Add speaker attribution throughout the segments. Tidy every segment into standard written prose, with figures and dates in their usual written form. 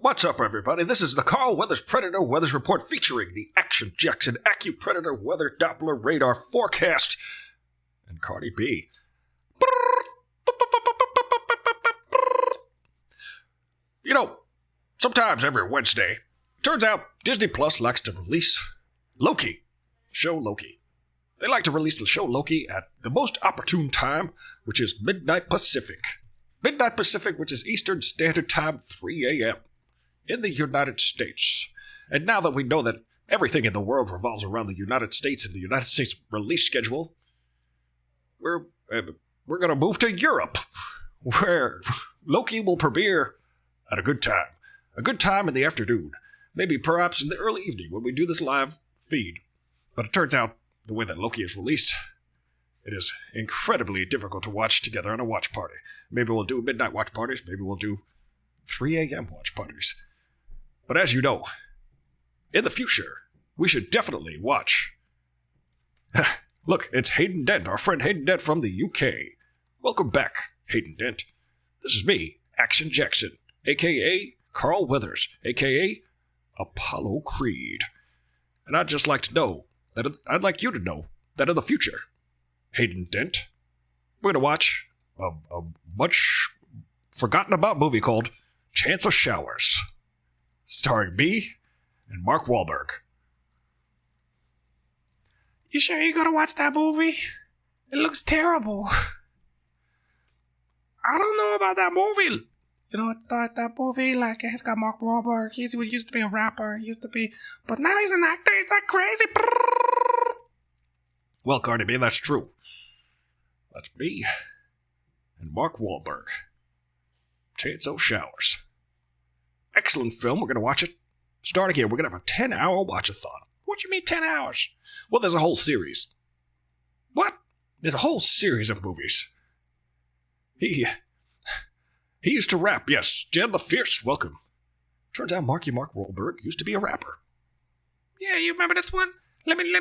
Speaker 1: What's up, everybody? This is the Carl Weathers Predator Weathers Report featuring the Action Jackson AccuPredator Weather Doppler Radar Forecast and Cardi B. You know, sometimes every Wednesday, turns out Disney Plus likes to release LOKI, show LOKI. They like to release the show LOKI at the most opportune time, which is midnight Pacific. Midnight Pacific, which is Eastern Standard Time, 3 a.m. in the United States. And now that we know that everything in the world revolves around the United States and the United States release schedule, we're going to move to Europe, where LOKI will premiere at a good time. A good time in the afternoon. Maybe perhaps in the early evening when we do this live feed. But it turns out the way that LOKI is released, it is incredibly difficult to watch together on a watch party. Maybe we'll do midnight watch parties. Maybe we'll do 3 a.m. watch parties. But as you know, in the future, we should definitely watch. Look, it's Hayden Dent, our friend Hayden Dent from the UK. Welcome back, Hayden Dent. This is me, Action Jackson, a.k.a. Carl Weathers, a.k.a. Apollo Creed. And I'd just like to know, I'd like you to know, that in the future, Hayden Dent, we're going to watch a much forgotten about movie called Chance of Showers, starring me and Mark Wahlberg.
Speaker 2: You sure you're gonna watch that movie? It looks terrible. I don't know about that movie. You know, that movie, like, it's got Mark Wahlberg. He used to be a rapper, but now he's an actor. He's that crazy.
Speaker 1: Well, Cardi B, that's true. That's me and Mark Wahlberg. Chance of Showers. Excellent film. We're going to watch it. Starting here, we're going to have a 10-hour watch-a-thon. What do you mean 10 hours? Well, there's a whole series. What? There's a whole series of movies. He used to rap, yes. Jen the Fierce, welcome. Turns out Mark Wahlberg used to be a rapper.
Speaker 2: Yeah, you remember this one? Let me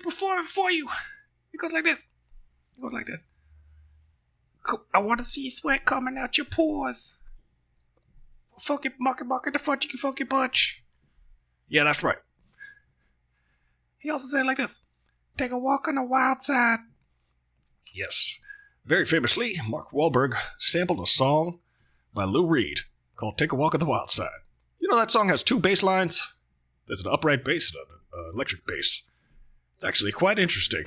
Speaker 2: perform it for you. It goes like this. I want to see sweat coming out your pores. Funky market the funky punch.
Speaker 1: Yeah, that's right.
Speaker 2: He also said it like this. Take a walk on the wild side.
Speaker 1: Yes. Very famously, Mark Wahlberg sampled a song by Lou Reed called Take a Walk on the Wild Side. You know that song has two bass lines? There's an upright bass and an electric bass. It's actually quite interesting.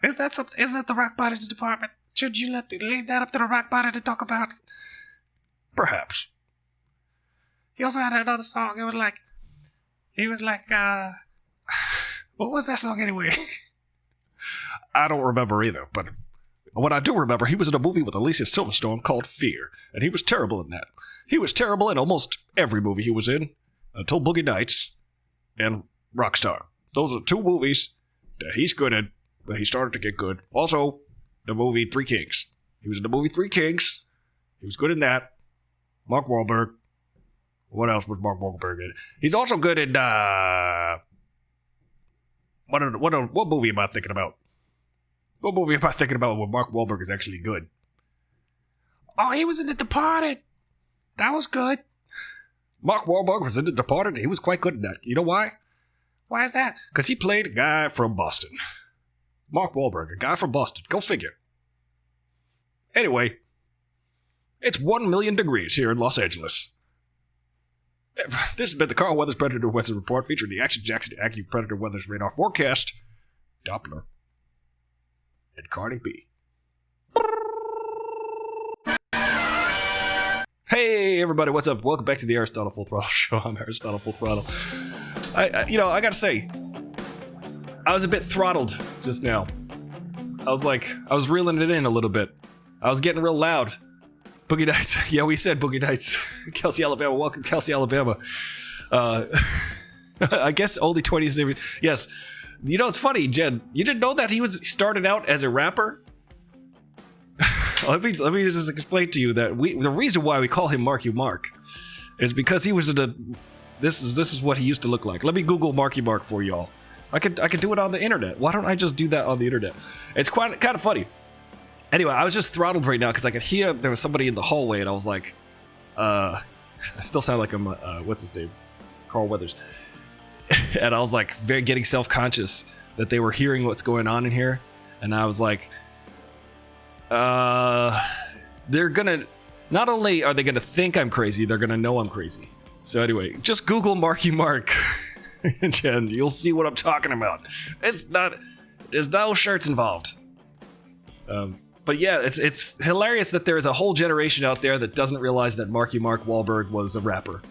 Speaker 2: Is that the Rock Bottoms department? Should you leave that up to the Rock Bottom to talk about?
Speaker 1: Perhaps.
Speaker 2: He also had another song. It was like, what was that song anyway?
Speaker 1: I don't remember either, but what I do remember, he was in a movie with Alicia Silverstone called Fear, and he was terrible in that. He was terrible in almost every movie he was in, until Boogie Nights and Rockstar. Those are two movies that he's good in, but he started to get good. Also, the movie Three Kings. He was in the movie Three Kings. He was good in that. Mark Wahlberg. What else was Mark Wahlberg in? He's also good in, what movie am I thinking about? What movie am I thinking about where Mark Wahlberg is actually good?
Speaker 2: Oh, he was in The Departed. That was good.
Speaker 1: Mark Wahlberg was in The Departed. He was quite good in that. You know why?
Speaker 2: Why is that?
Speaker 1: Because he played a guy from Boston. Mark Wahlberg, a guy from Boston. Go figure. Anyway, it's 1 million degrees here in Los Angeles. This has been the Carl Weathers Predator Weather Report featuring the Action Jackson AccuPredator Weathers Radar Forecast, Doppler, and Cardi B. Hey everybody, what's up? Welcome back to the Aristotle Full Throttle Show. I'm Aristotle Full Throttle. I gotta say, I was a bit throttled just now. I was reeling it in a little bit. I was getting real loud. Boogie Nights. Yeah, we said Boogie Nights. Kelsey, Alabama. Welcome, Kelsey, Alabama. I guess only 20. Yes. You know, it's funny, Jen. You didn't know that he started out as a rapper? Let me just explain to you that the reason why we call him Marky Mark is because he was in a. This is what he used to look like. Let me Google Marky Mark for y'all. I could do it on the internet. Why don't I just do that on the internet? It's kind of funny. Anyway, I was just throttled right now because I could hear there was somebody in the hallway, and I was like, I still sound like I'm, what's his name? Carl Weathers. And I was like, getting self-conscious that they were hearing what's going on in here. And I was like, they're gonna, not only are they gonna think I'm crazy, they're gonna know I'm crazy. So anyway, just Google Marky Mark, and you'll see what I'm talking about. There's no shirts involved. But yeah, it's hilarious that there's a whole generation out there that doesn't realize that Marky Mark Wahlberg was a rapper.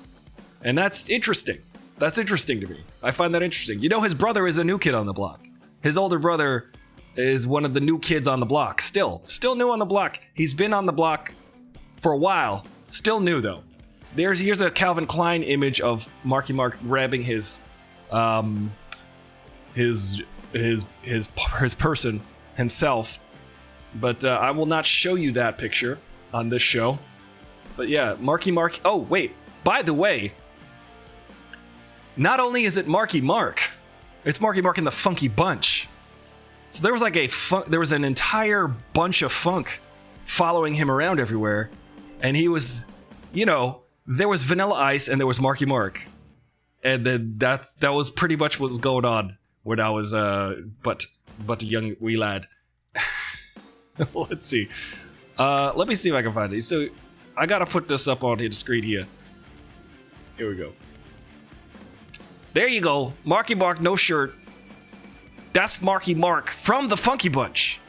Speaker 1: And that's interesting. That's interesting to me. I find that interesting. You know, his brother is a new kid on the block. His older brother is one of the new kids on the block. Still new on the block. He's been on the block for a while. Still new though. Here's a Calvin Klein image of Marky Mark grabbing his person himself. But I will not show you that picture on this show. But yeah, Marky Mark. Oh wait, by the way, not only is it Marky Mark, it's Marky Mark and the Funky Bunch. So there was like there was an entire bunch of funk following him around everywhere, and he was, you know, there was Vanilla Ice and there was Marky Mark, and then that was pretty much what was going on when I was but a young wee lad. Let's see. Let me see if I can find it. So I gotta put this up on the screen here. Here we go. There you go. Marky Mark, no shirt. That's Marky Mark from the Funky Bunch.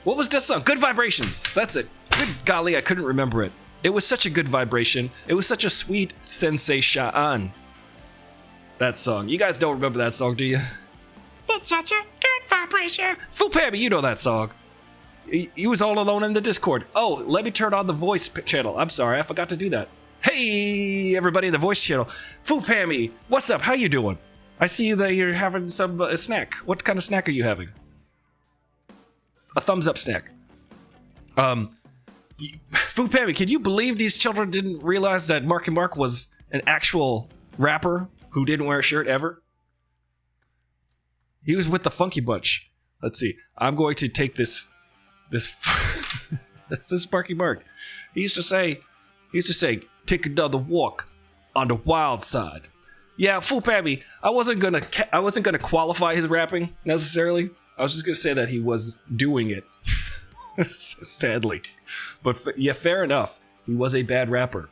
Speaker 1: What was that song? Good Vibrations. That's it. Good golly, I couldn't remember it. It was such a good vibration. It was such a sweet sensation. That song. You guys don't remember that song, do you?
Speaker 2: It's such a good vibration.
Speaker 1: Fu Pammy, you know that song. He was all alone in the Discord. Oh, let me turn on the voice channel. I'm sorry, I forgot to do that. Hey, everybody in the voice channel. Fu Pammy, what's up? How you doing? I see you that you're having some snack. What kind of snack are you having? A thumbs up snack. Fu Pammy, can you believe these children didn't realize that Marky Mark was an actual rapper who didn't wear a shirt ever? He was with the Funky Bunch. Let's see. I'm going to take this this is Marky Mark. He used to say, take another walk on the wild side. Yeah, Fu Pammy, I wasn't gonna qualify his rapping necessarily. I was just gonna say that he was doing it. Sadly. But yeah, fair enough. He was a bad rapper.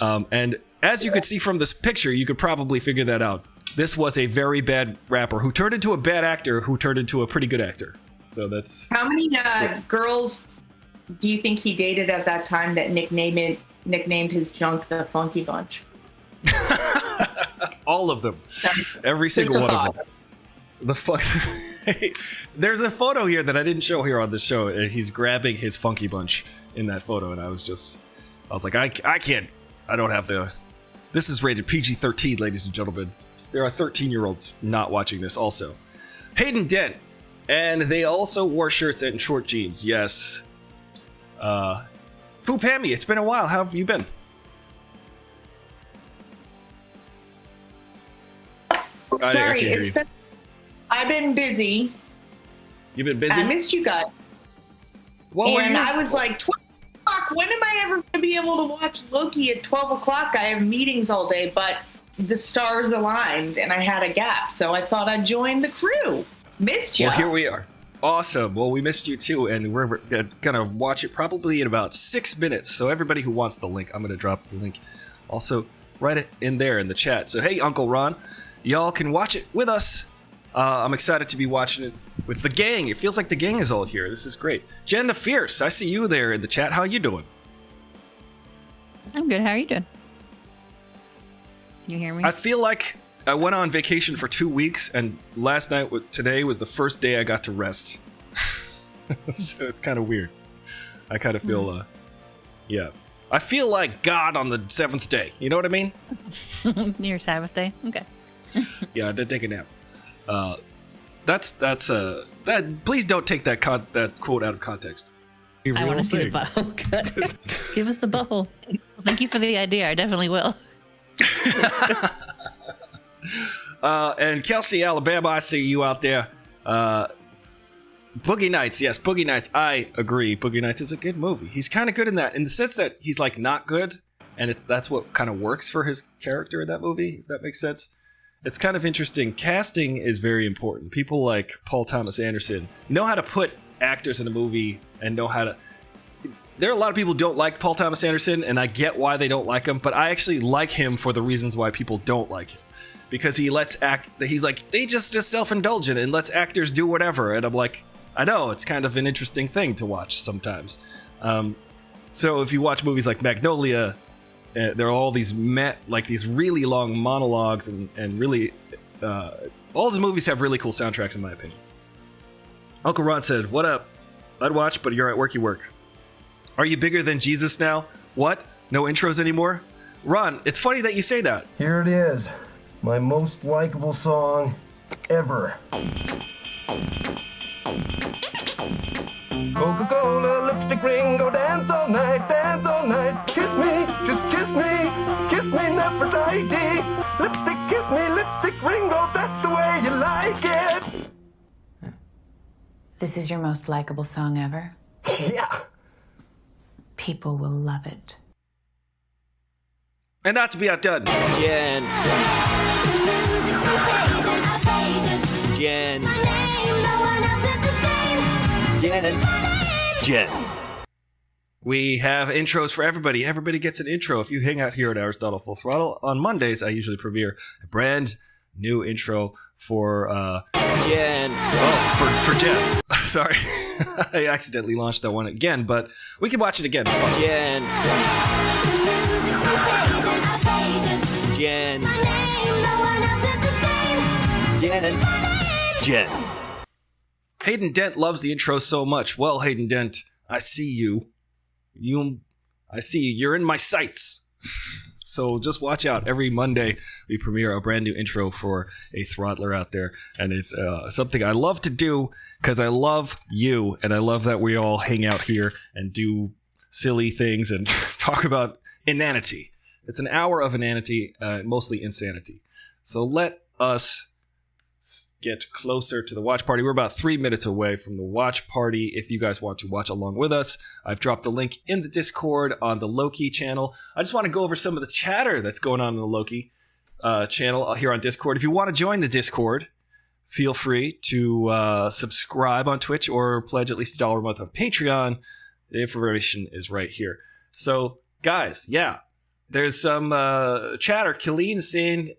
Speaker 1: And as you could see from this picture, you could probably figure that out. This was a very bad rapper who turned into a bad actor who turned into a pretty good actor. So that's...
Speaker 3: How many girls do you think he dated at that time that nicknamed his junk the Funky Bunch?
Speaker 1: All of them. Every single one of them. The fuck... There's a photo here that I didn't show here on the show, and he's grabbing his Funky Bunch in that photo, and I was like, I can't, I don't have the... This is rated PG-13, ladies and gentlemen. There are 13-year-olds not watching this also. Hayden Dent. And they also wore shirts and short jeans, yes. Fu Pammy, it's been a while. How have you been?
Speaker 3: Sorry, I've been busy.
Speaker 1: You've been busy?
Speaker 3: I missed you guys. I was like, 12 o'clock, when am I ever going to be able to watch Loki at 12 o'clock? I have meetings all day, but the stars aligned and I had a gap, so I thought I'd join the crew. Missed you.
Speaker 1: Well, here we are. Awesome. Well, we missed you too, and we're gonna watch it probably in about 6 minutes. So everybody who wants the link, I'm gonna drop the link also right in there in the chat. So hey, Uncle Ron, y'all can watch it with us. I'm excited to be watching it with the gang. It feels like the gang is all here. This is great. Jen the Fierce, I see you there in the chat. How you doing?
Speaker 4: I'm good. How are you doing? You hear me?
Speaker 1: I feel like I went on vacation for 2 weeks, and today was the first day I got to rest. So it's kind of weird. I kind of feel, yeah. I feel like God on the 7th day. You know what I mean?
Speaker 4: Your Sabbath day? Okay.
Speaker 1: Yeah, I did take a nap. Please don't take that quote out of context.
Speaker 4: I want to see the butthole. Give us the butthole. Thank you for the idea. I definitely will.
Speaker 1: And Kelsey, Alabama, I see you out there. Boogie Nights, yes, Boogie Nights. I agree. Boogie Nights is a good movie. He's kind of good in that, in the sense that he's like not good, and that's what kind of works for his character in that movie, if that makes sense. It's kind of interesting. Casting is very important. People like Paul Thomas Anderson know how to put actors in a movie and know how to. There are a lot of people who don't like Paul Thomas Anderson, and I get why they don't like him, but I actually like him for the reasons why people don't like him. Because he lets he's like, they just self-indulgent and lets actors do whatever. And I'm like, I know, it's kind of an interesting thing to watch sometimes. So if you watch movies like Magnolia, there are all these these really long monologues and really, all the movies have really cool soundtracks in my opinion. Uncle Ron said, what up? I'd watch, but you're at work, you work. Are you bigger than Jesus now? What? No intros anymore? Ron, it's funny that you say that.
Speaker 5: Here it is. My most likable song ever. Coca-Cola, lipstick ring, go dance all night, kiss me, just kiss me Nefertiti. Lipstick, kiss me, lipstick ring, go, that's the way you like it.
Speaker 6: This is your most likable song ever?
Speaker 5: Yeah.
Speaker 6: People will love it.
Speaker 1: And not to be outdone, Jen. Jen. Jen. We have intros for everybody. Everybody gets an intro. If you hang out here at Aristotle Full Throttle on Mondays, I usually premiere a brand new intro for Jen. Oh, for Jen. Sorry. I accidentally launched that one again, but we can watch it again. It's fun. Jen. Jen. Jen. Hayden Dent loves the intro so much. Well, Hayden Dent, I see you. I see you. You're in my sights. So just watch out. Every Monday, we premiere a brand new intro for a throttler out there. And it's something I love to do because I love you. And I love that we all hang out here and do silly things and talk about inanity. It's an hour of inanity, mostly insanity. So let us get closer to the watch party. We're about 3 minutes away from the watch party. If you guys want to watch along with us, I've dropped the link in the Discord on the Loki channel. I just want to go over some of the chatter that's going on in the Loki channel here on Discord. If you want to join the Discord, feel free to subscribe on Twitch or pledge at least $1 a month on Patreon. The information is right here. So, guys, yeah, there's some chatter. Kalene's saying...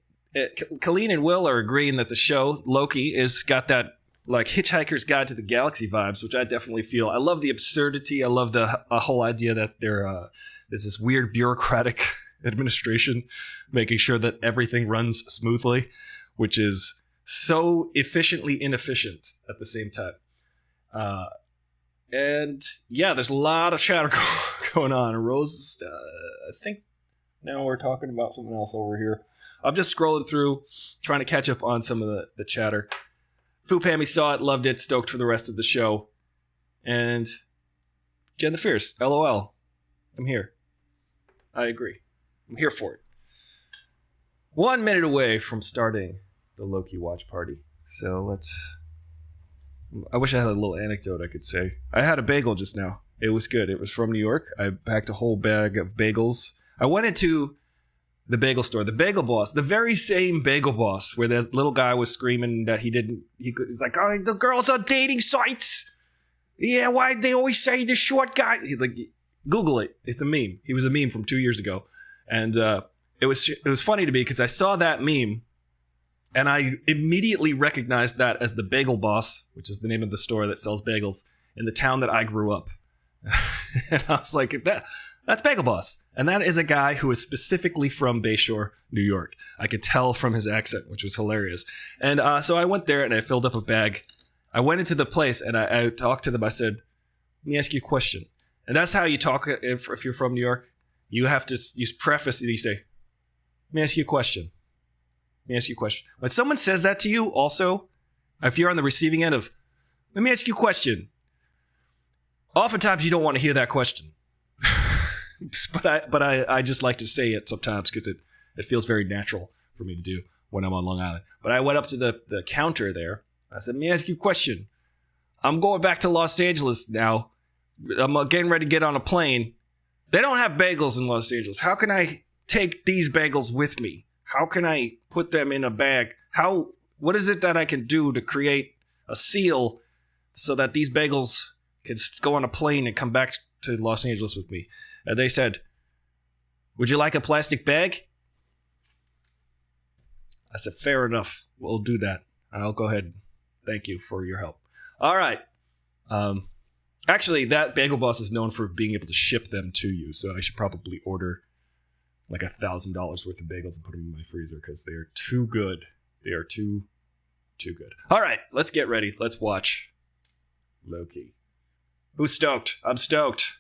Speaker 1: Colleen and Will are agreeing that the show, Loki, is got that like Hitchhiker's Guide to the Galaxy vibes, which I definitely feel. I love the absurdity. I love the whole idea that there's this weird bureaucratic administration making sure that everything runs smoothly, which is so efficiently inefficient at the same time. And yeah, there's a lot of chatter going on. Rose, I think now we're talking about something else over here. I'm just scrolling through, trying to catch up on some of the chatter. Fu Pammy saw it, loved it, stoked for the rest of the show. And Jen the Fierce, LOL. I'm here. I agree. I'm here for it. 1 minute away from starting the Loki watch party. So I wish I had a little anecdote I could say. I had a bagel just now. It was good. It was from New York. I packed a whole bag of bagels. I went into the bagel store, the Bagel Boss, the very same Bagel Boss where that little guy was screaming that he's like, oh, the girls on dating sites. Yeah, why they always say the short guy? Google it. It's a meme. He was a meme from 2 years ago. And it was funny to me because I saw that meme and I immediately recognized that as the Bagel Boss, which is the name of the store that sells bagels in the town that I grew up. And I was like, that's Bagel Boss. And that is a guy who is specifically from Bayshore, New York. I could tell from his accent, which was hilarious. And so I went there and I filled up a bag. I went into the place and I talked to them. I said, let me ask you a question. And that's how you talk if you're from New York. You have to use preface. You say, let me ask you a question. Let me ask you a question. When someone says that to you also, if you're on the receiving end of, let me ask you a question. Oftentimes you don't want to hear that question. But I just like to say it sometimes because it feels very natural for me to do when I'm on Long Island. But I went up to the counter there. I said, let me ask you a question. I'm going back to Los Angeles now. I'm getting ready to get on a plane. They don't have bagels in Los Angeles. How can I take these bagels with me? How can I put them in a bag? What is it that I can do to create a seal so that these bagels can go on a plane and come back to Los Angeles with me? And they said, would you like a plastic bag? I said, fair enough. We'll do that. I'll go ahead. Thank you for your help. All right. Actually, that Bagel Boss is known for being able to ship them to you, so I should probably order like $1,000 worth of bagels and put them in my freezer because they are too good. They are too good. All right, let's get ready. Let's watch Loki. Who's stoked? I'm stoked.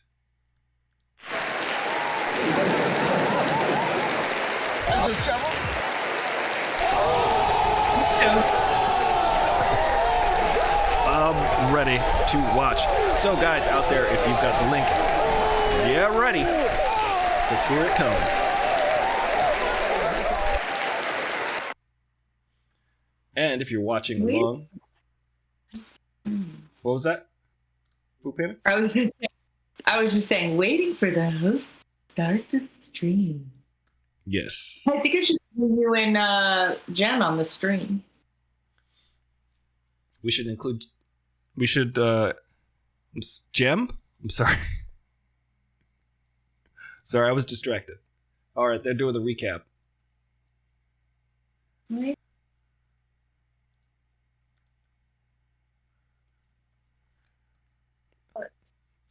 Speaker 1: I'm ready to watch. So, guys out there, if you've got the link, get ready. Because here it comes. And if you're watching along, what was that? Food payment?
Speaker 3: I was just saying, waiting for the host to start the stream.
Speaker 1: Yes.
Speaker 3: I think it's just you and Jen on the stream.
Speaker 1: We should Gem? I'm sorry. Sorry, I was distracted. All right, they're doing the recap.
Speaker 3: Right.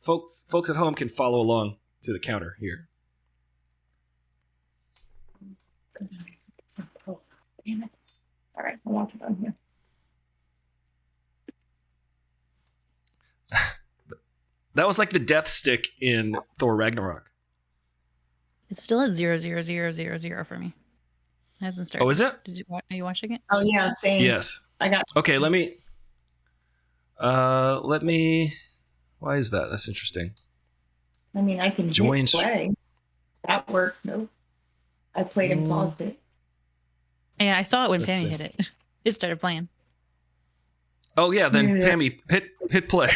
Speaker 1: Folks at home can follow along to the counter here.
Speaker 3: Damn it. All right, I'll watch it on here.
Speaker 1: That was like the death stick in Thor Ragnarok.
Speaker 4: It's still at 00000 for me. It hasn't started.
Speaker 1: Oh, is it?
Speaker 4: Are you watching it?
Speaker 3: Oh yeah, same.
Speaker 1: Yes.
Speaker 3: I got.
Speaker 1: Okay, let me. Why is that? That's interesting.
Speaker 3: I mean, I can
Speaker 1: Join
Speaker 3: hit play. That worked. Nope. I played and paused it.
Speaker 4: Yeah, I saw it when
Speaker 1: Let's
Speaker 4: Pammy
Speaker 1: see.
Speaker 4: hit it. It started playing.
Speaker 1: Oh yeah, then
Speaker 3: Yeah.
Speaker 1: Pammy hit play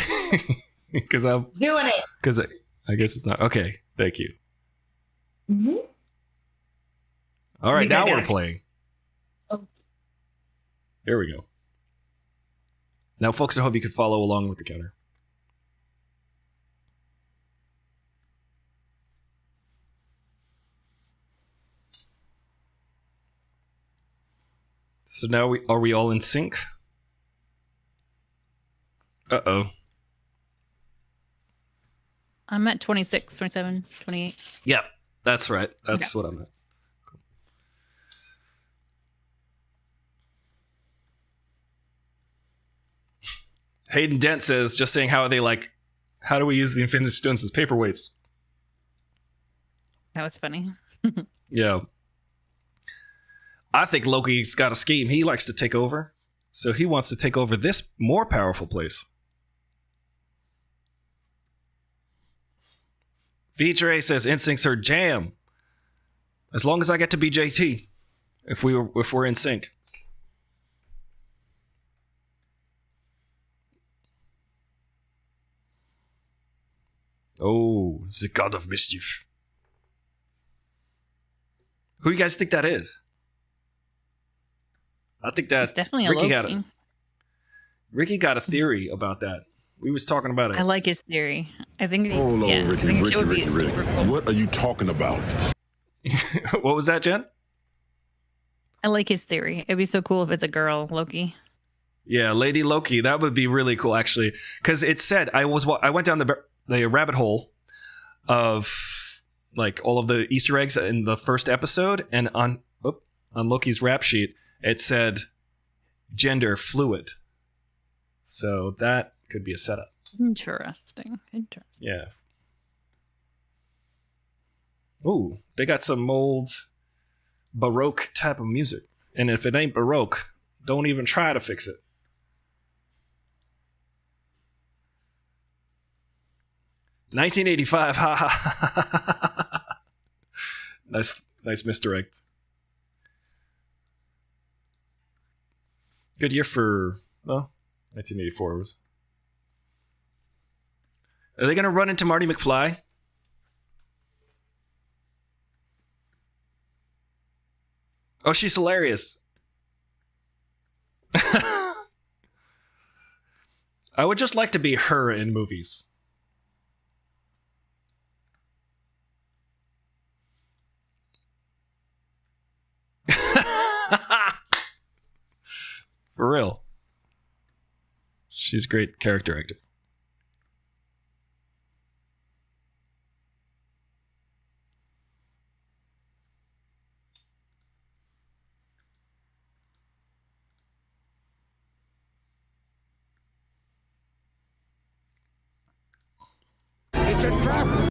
Speaker 1: because I
Speaker 3: Doing it.
Speaker 1: guess it's not okay. Thank you.
Speaker 3: Mm-hmm.
Speaker 1: All right,
Speaker 3: think I
Speaker 1: now
Speaker 3: got
Speaker 1: we're
Speaker 3: it.
Speaker 1: playing.
Speaker 3: Oh.
Speaker 1: Here we go. Now, folks, I hope you can follow along with the counter. So now are we all in sync? Uh-oh.
Speaker 4: I'm at 26, 27, 28.
Speaker 1: Yeah, that's right. That's what I'm at. Hayden Dent says, just saying, how do we use the Infinity Stones as paperweights?
Speaker 4: That was funny.
Speaker 1: Yeah. I think Loki's got a scheme. He likes to take over. So he wants to take over this more powerful place. Feature A says, instincts are jam. As long as I get to be JT. If we're in sync. Oh, the god of mischief. Who do you guys think that is? I think that
Speaker 4: It's definitely a Loki.
Speaker 1: Ricky got a theory about that. We was talking about it.
Speaker 4: I like his theory. I think.
Speaker 7: Hold on,
Speaker 4: I
Speaker 7: Ricky,
Speaker 4: think
Speaker 7: Ricky,
Speaker 4: it would be
Speaker 7: Ricky, Ricky.
Speaker 4: super cool.
Speaker 7: What are you talking about?
Speaker 1: What was that, Jen?
Speaker 4: I like his theory. It'd be so cool if it's a girl, Loki.
Speaker 1: Yeah, Lady Loki. That would be really cool, actually, because it said I went down the rabbit hole of like all of the Easter eggs in the first episode, and on Loki's rap sheet it said gender fluid. So that could be a setup.
Speaker 4: Interesting.
Speaker 1: Yeah. Ooh, they got some old Baroque type of music. And if it ain't Baroque, don't even try to fix it. $1985, ha ha ha. Nice misdirect. Good year for, well, 1984 was. Are they gonna run into Marty McFly? Oh, she's hilarious. I would just like to be her in movies. For real. She's a great character actor.
Speaker 7: It's a trap!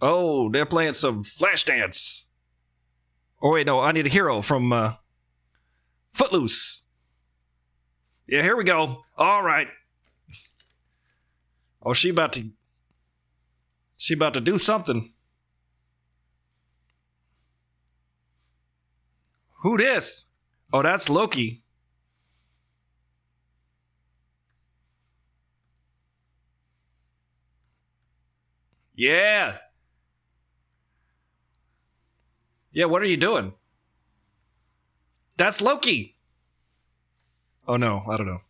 Speaker 1: Oh, they're playing some Flashdance. Oh wait, no, I Need a Hero from Footloose. Yeah, here we go. All right. Oh, she about to do something. Who this? Oh, that's Loki. Yeah. Yeah, what are you doing? That's Loki. Oh no, I don't know.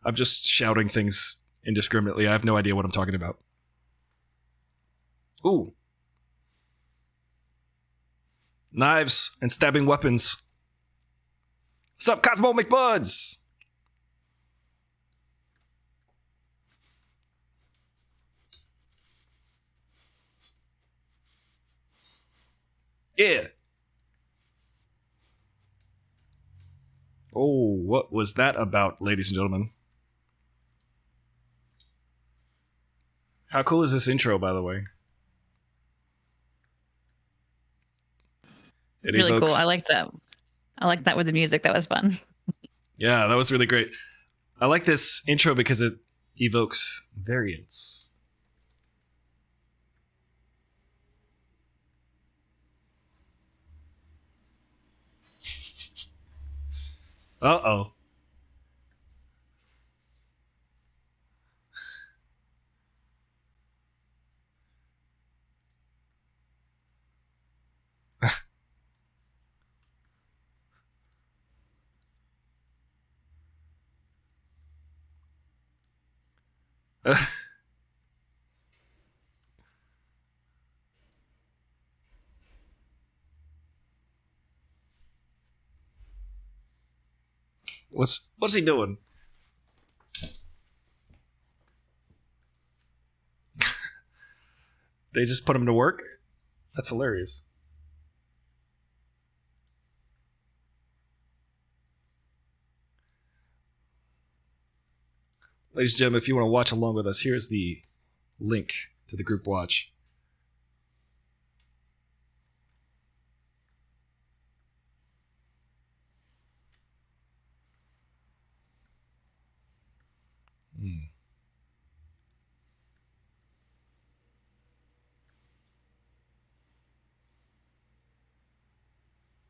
Speaker 1: I'm just shouting things indiscriminately. I have no idea what I'm talking about. Ooh. Knives and stabbing weapons. What's up, Cosmo McBuds? Yeah. Oh, what was that about, ladies and gentlemen? How cool is this intro, by the way? It
Speaker 4: Really
Speaker 1: evokes...
Speaker 4: cool. I like that. I like that with the music. That was fun.
Speaker 1: Yeah, that was really great. I like this intro because it evokes variance. Uh-oh. What's he doing? They just put him to work? That's hilarious. Ladies and gentlemen, if you want to watch along with us, here's the link to the group watch.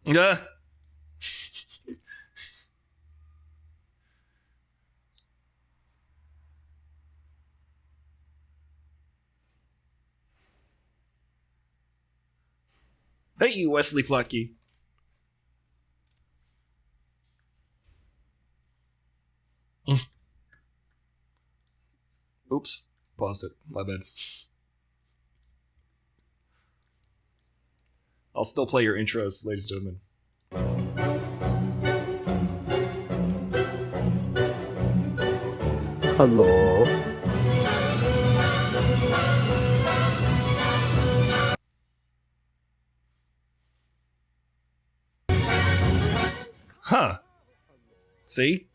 Speaker 1: Yeah. Hey, you Wesley Plotke. Oops. Paused it. My bad. I'll still play your intros, ladies and gentlemen.
Speaker 5: Hello.
Speaker 1: Huh. See?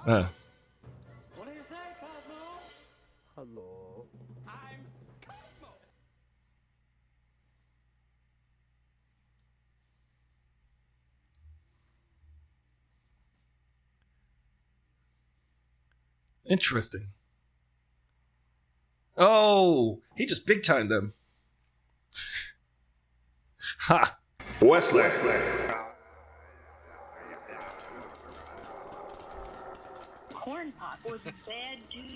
Speaker 1: Uh.
Speaker 5: What do you say, Cosmo? Hello. I'm Cosmo.
Speaker 1: Interesting. Oh, he just big timed them. Ha! Wesley.
Speaker 8: Corn pop was bad juice.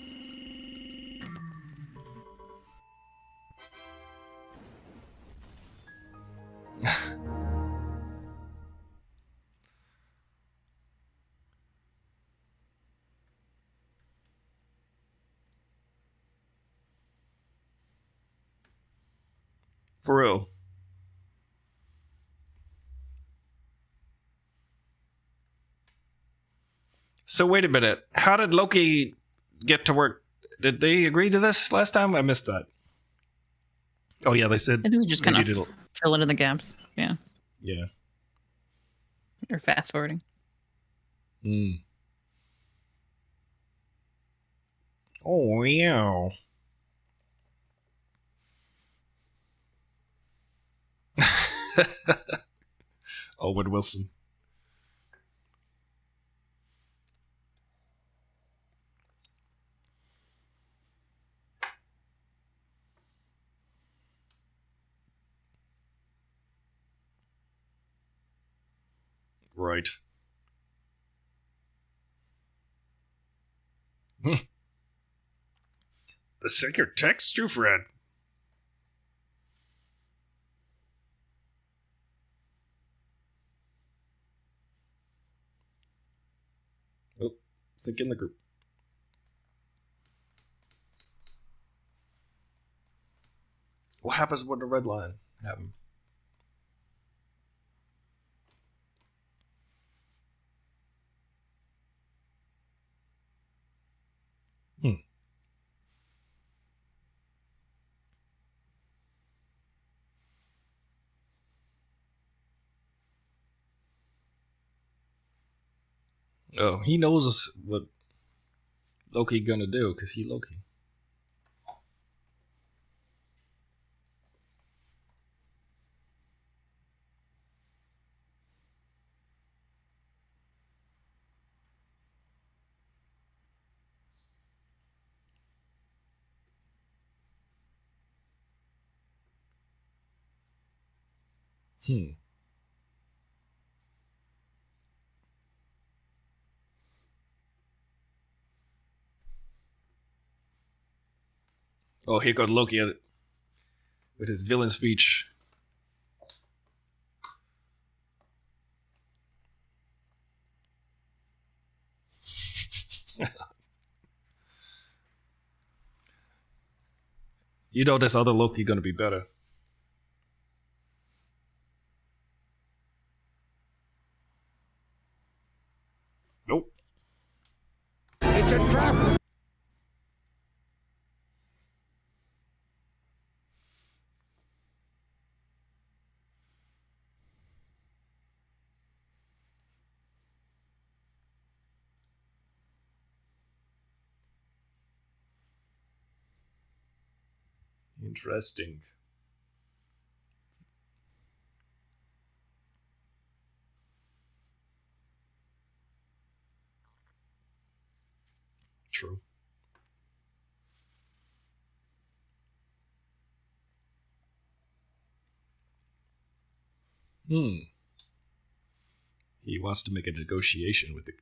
Speaker 1: For real. So wait a minute. How did Loki get to work? Did they agree to this last time? I missed that. Oh yeah, they said.
Speaker 4: I think we just kind of
Speaker 1: did
Speaker 4: fill in the gaps. Yeah.
Speaker 1: Yeah.
Speaker 4: Or fast forwarding.
Speaker 1: Hmm. Oh yeah. Owen Wilson. Right. The secret text you've read. Oh, sync in the group. What happens when the red line happens? Oh, he knows what Loki gonna do because he Loki. Oh, here goes Loki at it with his villain speech. You know this other Loki gonna be better. Nope.
Speaker 7: It's a trap!
Speaker 1: Interesting. True. He wants to make a negotiation with the.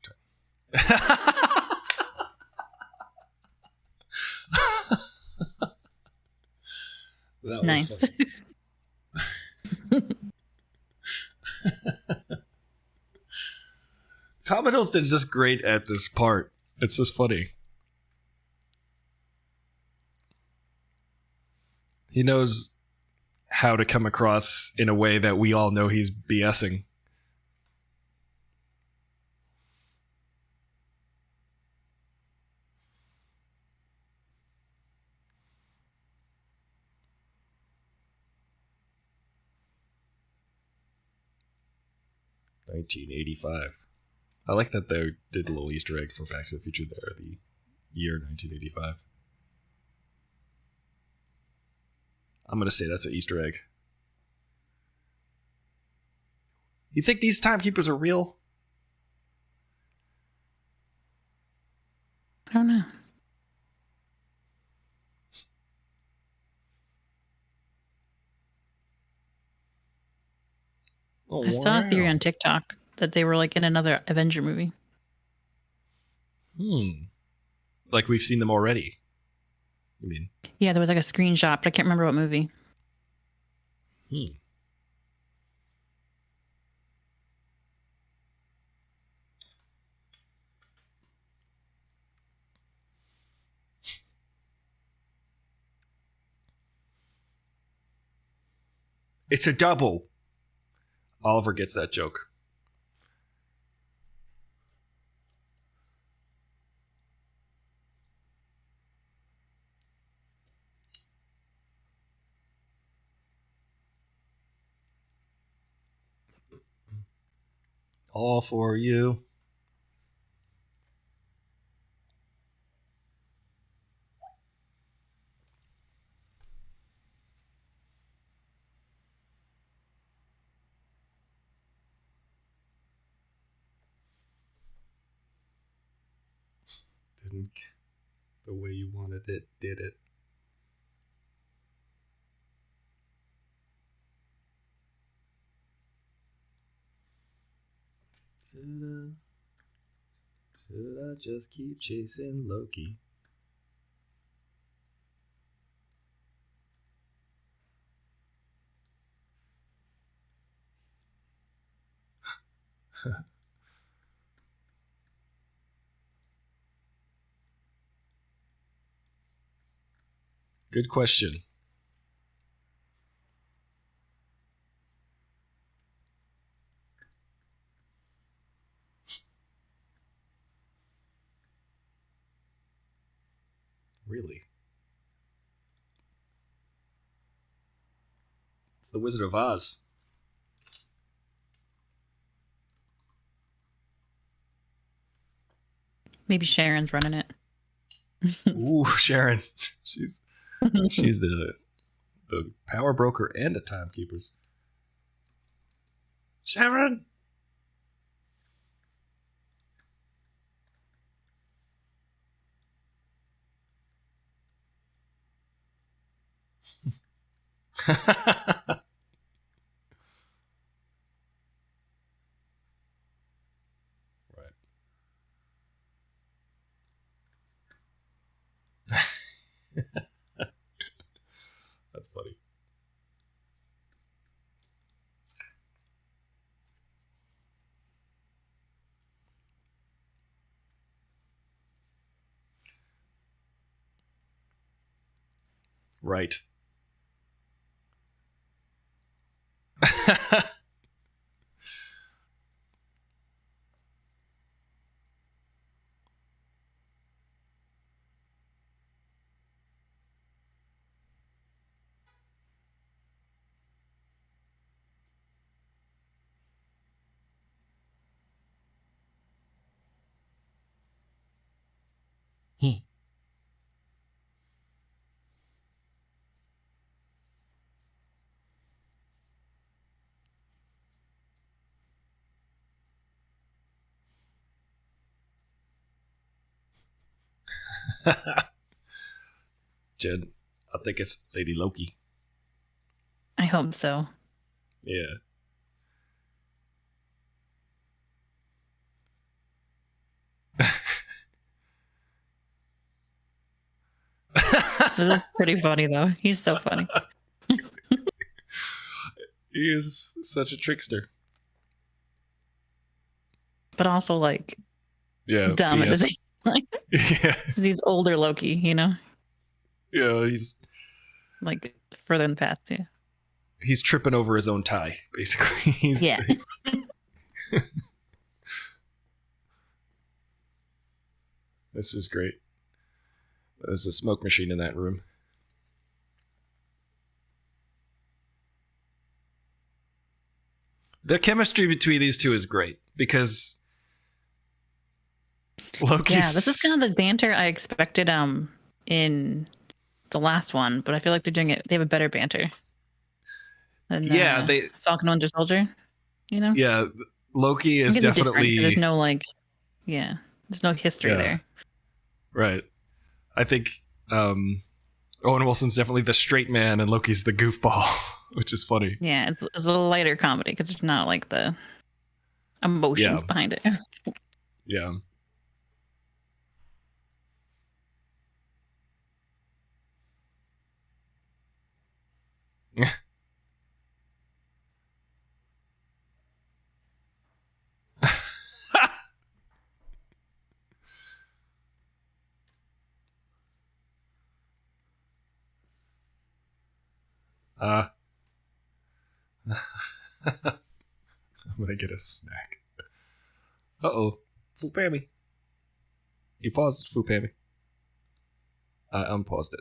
Speaker 1: That was
Speaker 4: Nice.
Speaker 1: Tom Hiddleston's just great at this part. It's just funny. He knows how to come across in a way that we all know he's BSing. $1985. I like that they did a little Easter egg for Back to the Future there, the year 1985. I'm going to say that's an Easter egg. You think these timekeepers are real?
Speaker 4: I don't know.
Speaker 1: Oh,
Speaker 4: I saw a theory
Speaker 1: wow.
Speaker 4: on TikTok that they were like in another Avenger movie.
Speaker 1: Like we've seen them already. You mean?
Speaker 4: Yeah, there was like a screenshot, but I can't remember what movie.
Speaker 1: It's a double. Oliver gets that joke. All for you. Didn't the way you wanted it, did it. Should I just keep chasing Loki? Good question. Really? It's the Wizard of Oz.
Speaker 4: Maybe Sharon's running it.
Speaker 1: Ooh, Sharon. She's the power broker and a timekeepers. Sharon. That's funny. Right. Jen, I think it's Lady Loki.
Speaker 4: I hope so.
Speaker 1: Yeah.
Speaker 4: This is pretty funny though. He's so funny.
Speaker 1: He is such a trickster.
Speaker 4: But also like dumb at the
Speaker 1: yes.
Speaker 4: same time.
Speaker 1: Yeah.
Speaker 4: He's older Loki, you know?
Speaker 1: Yeah, he's
Speaker 4: Like further in the past, yeah.
Speaker 1: he's tripping over his own tie, basically.
Speaker 4: Yeah.
Speaker 1: This is great. There's a smoke machine in that room. The chemistry between these two is great because Loki's...
Speaker 4: Yeah, this is kind of the banter I expected in the last one, but I feel like they're doing it. They have a better banter than Falcon and Winter Soldier. You know?
Speaker 1: Yeah, Loki is definitely...
Speaker 4: There's no there's no history there.
Speaker 1: Right. I think Owen Wilson's definitely the straight man and Loki's the goofball, which is funny.
Speaker 4: Yeah, it's a lighter comedy because it's not like the emotions behind it.
Speaker 1: Yeah. I'm gonna get a snack. Uh-oh. Full Pammy. You paused it, Full Pammy. I unpaused it.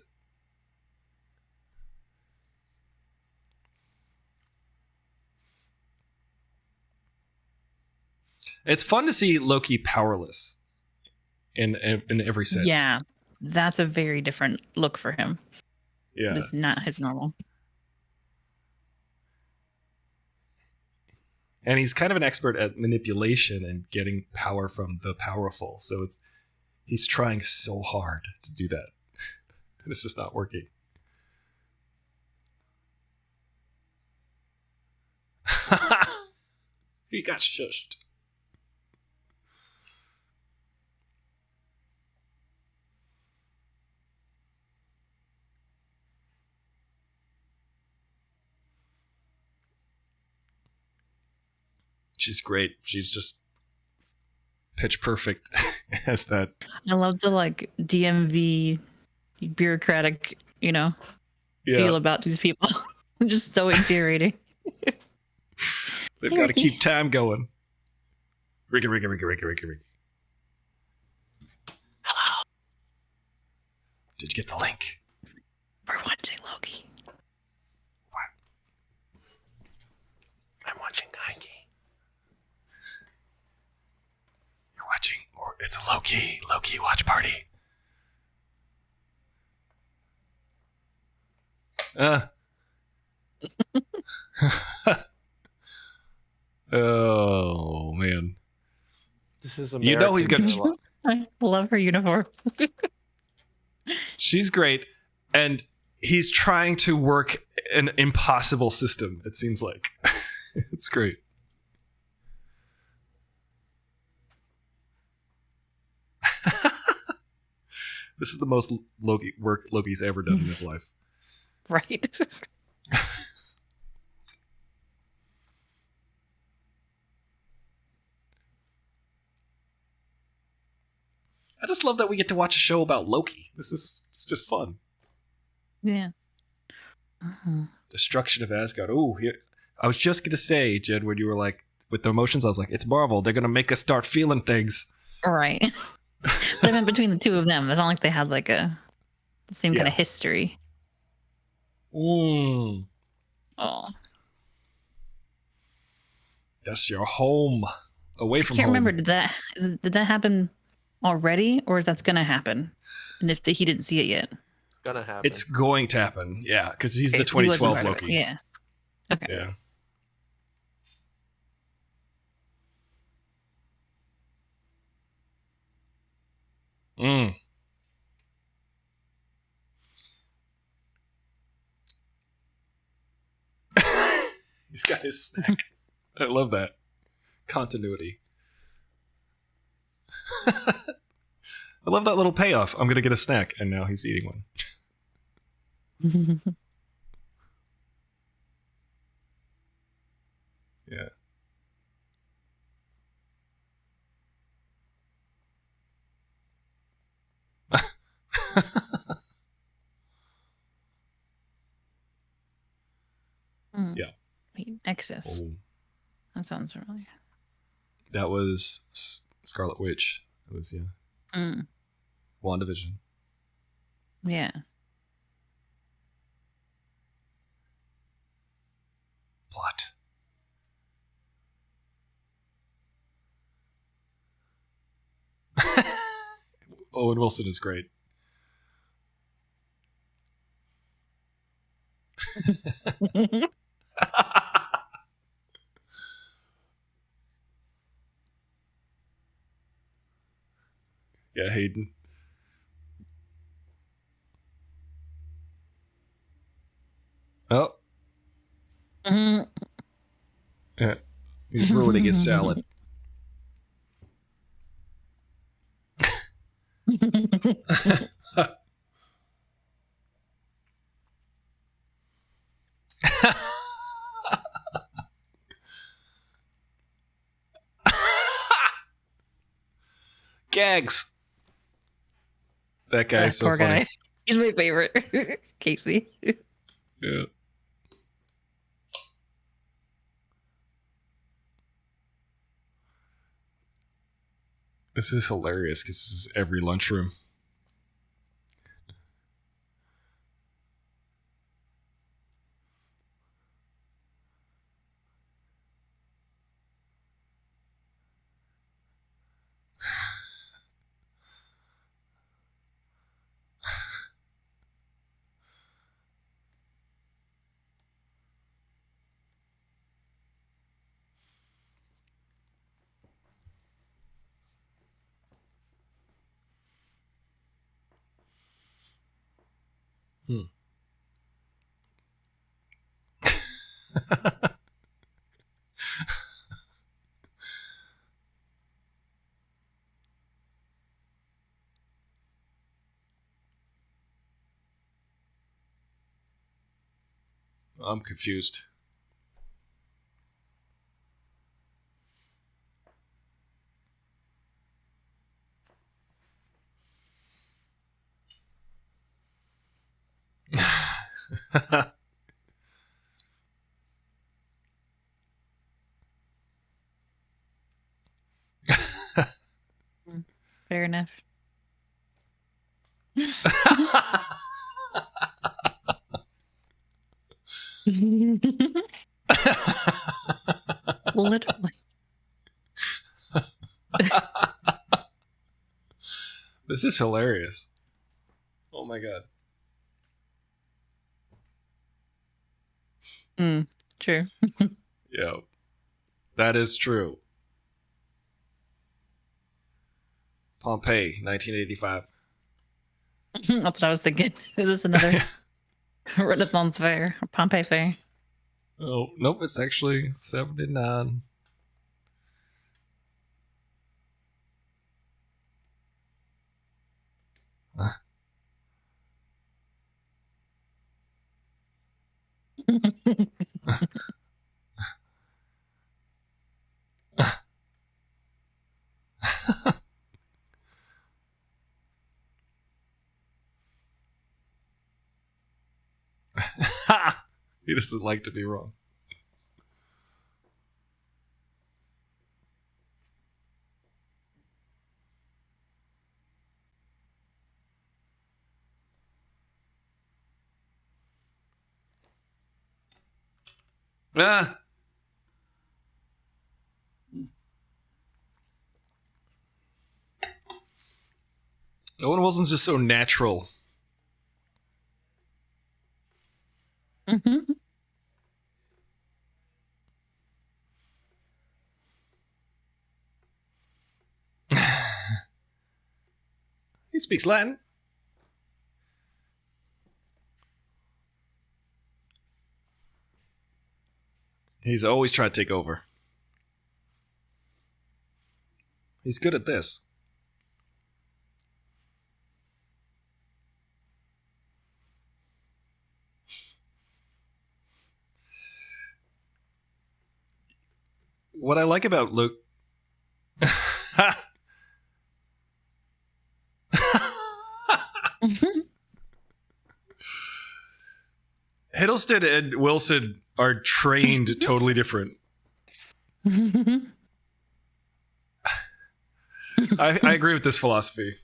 Speaker 1: It's fun to see Loki powerless in every sense.
Speaker 4: Yeah, that's a very different look for him.
Speaker 1: Yeah.
Speaker 4: It's not his normal.
Speaker 1: And he's kind of an expert at manipulation and getting power from the powerful. So he's trying so hard to do that. And it's just not working. He got shushed. She's great. She's just pitch perfect as that.
Speaker 4: I love the DMV bureaucratic, feel about these people. Just so infuriating.
Speaker 1: They've got to keep time going. Ricky. Hello. Did you get the link?
Speaker 4: We're watching Loki.
Speaker 1: What? I'm watching Nike. You're watching, or it's a Loki watch party. Oh man,
Speaker 9: this is
Speaker 1: American. He's gonna.
Speaker 4: I love her uniform.
Speaker 1: She's great, and he's trying to work an impossible system. It seems like it's great. This is the most work Loki's ever done in his life.
Speaker 4: Right.
Speaker 1: I just love that we get to watch a show about Loki. This is just fun.
Speaker 4: Yeah.
Speaker 1: Destruction of Asgard. Oh, I was just going to say, Jen, when you were like, with the emotions, I was like, it's Marvel. They're going to make us start feeling things.
Speaker 4: Right. But I meant between the two of them, it's not like they had the same kind of history.
Speaker 1: Oh. That's your home. Away from home.
Speaker 4: I can't remember. Did that happen already, or is that's gonna happen? And if he didn't see it yet,
Speaker 9: gonna happen.
Speaker 1: It's going to happen. Yeah, because he's the 2012 Loki.
Speaker 4: Yeah. Okay.
Speaker 1: Yeah. He's got his snack. I love that. Continuity. I love that little payoff. I'm going to get a snack, and now he's eating one. Yeah. Yeah.
Speaker 4: Wait, Nexus.
Speaker 1: Oh.
Speaker 4: That sounds familiar.
Speaker 1: That was Scarlet Witch. It was, WandaVision.
Speaker 4: Yeah.
Speaker 1: Plot. Owen Wilson is great. Yeah, Hayden. Oh. Yeah. He's ruining his salad. Gags. That guy's so
Speaker 4: poor
Speaker 1: funny.
Speaker 4: guy. He's my favorite. Casey.
Speaker 1: Yeah. This is hilarious because this is every lunchroom. I'm confused.
Speaker 4: Fair enough. Literally.
Speaker 1: This is hilarious. Oh my god.
Speaker 4: True.
Speaker 1: Yeah. That is true. Pompeii, 1985.
Speaker 4: That's what I was thinking. Is this another Renaissance fair or Pompeii fair?
Speaker 1: Oh, nope, it's actually 79. He doesn't like to be wrong. Ah. Owen Wilson's just so natural. He speaks Latin. He's always trying to take over. He's good at this. What I like about Luke... Hiddleston and Wilson are trained totally different. I agree with this philosophy.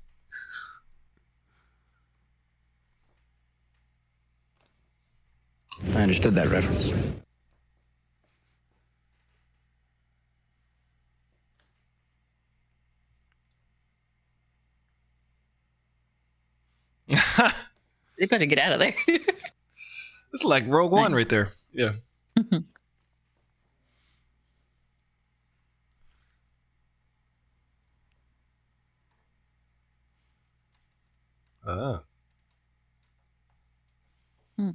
Speaker 7: I understood that reference.
Speaker 4: They better get out of there.
Speaker 1: It's like Rogue One right there. Yeah. Ah.
Speaker 4: Hmm.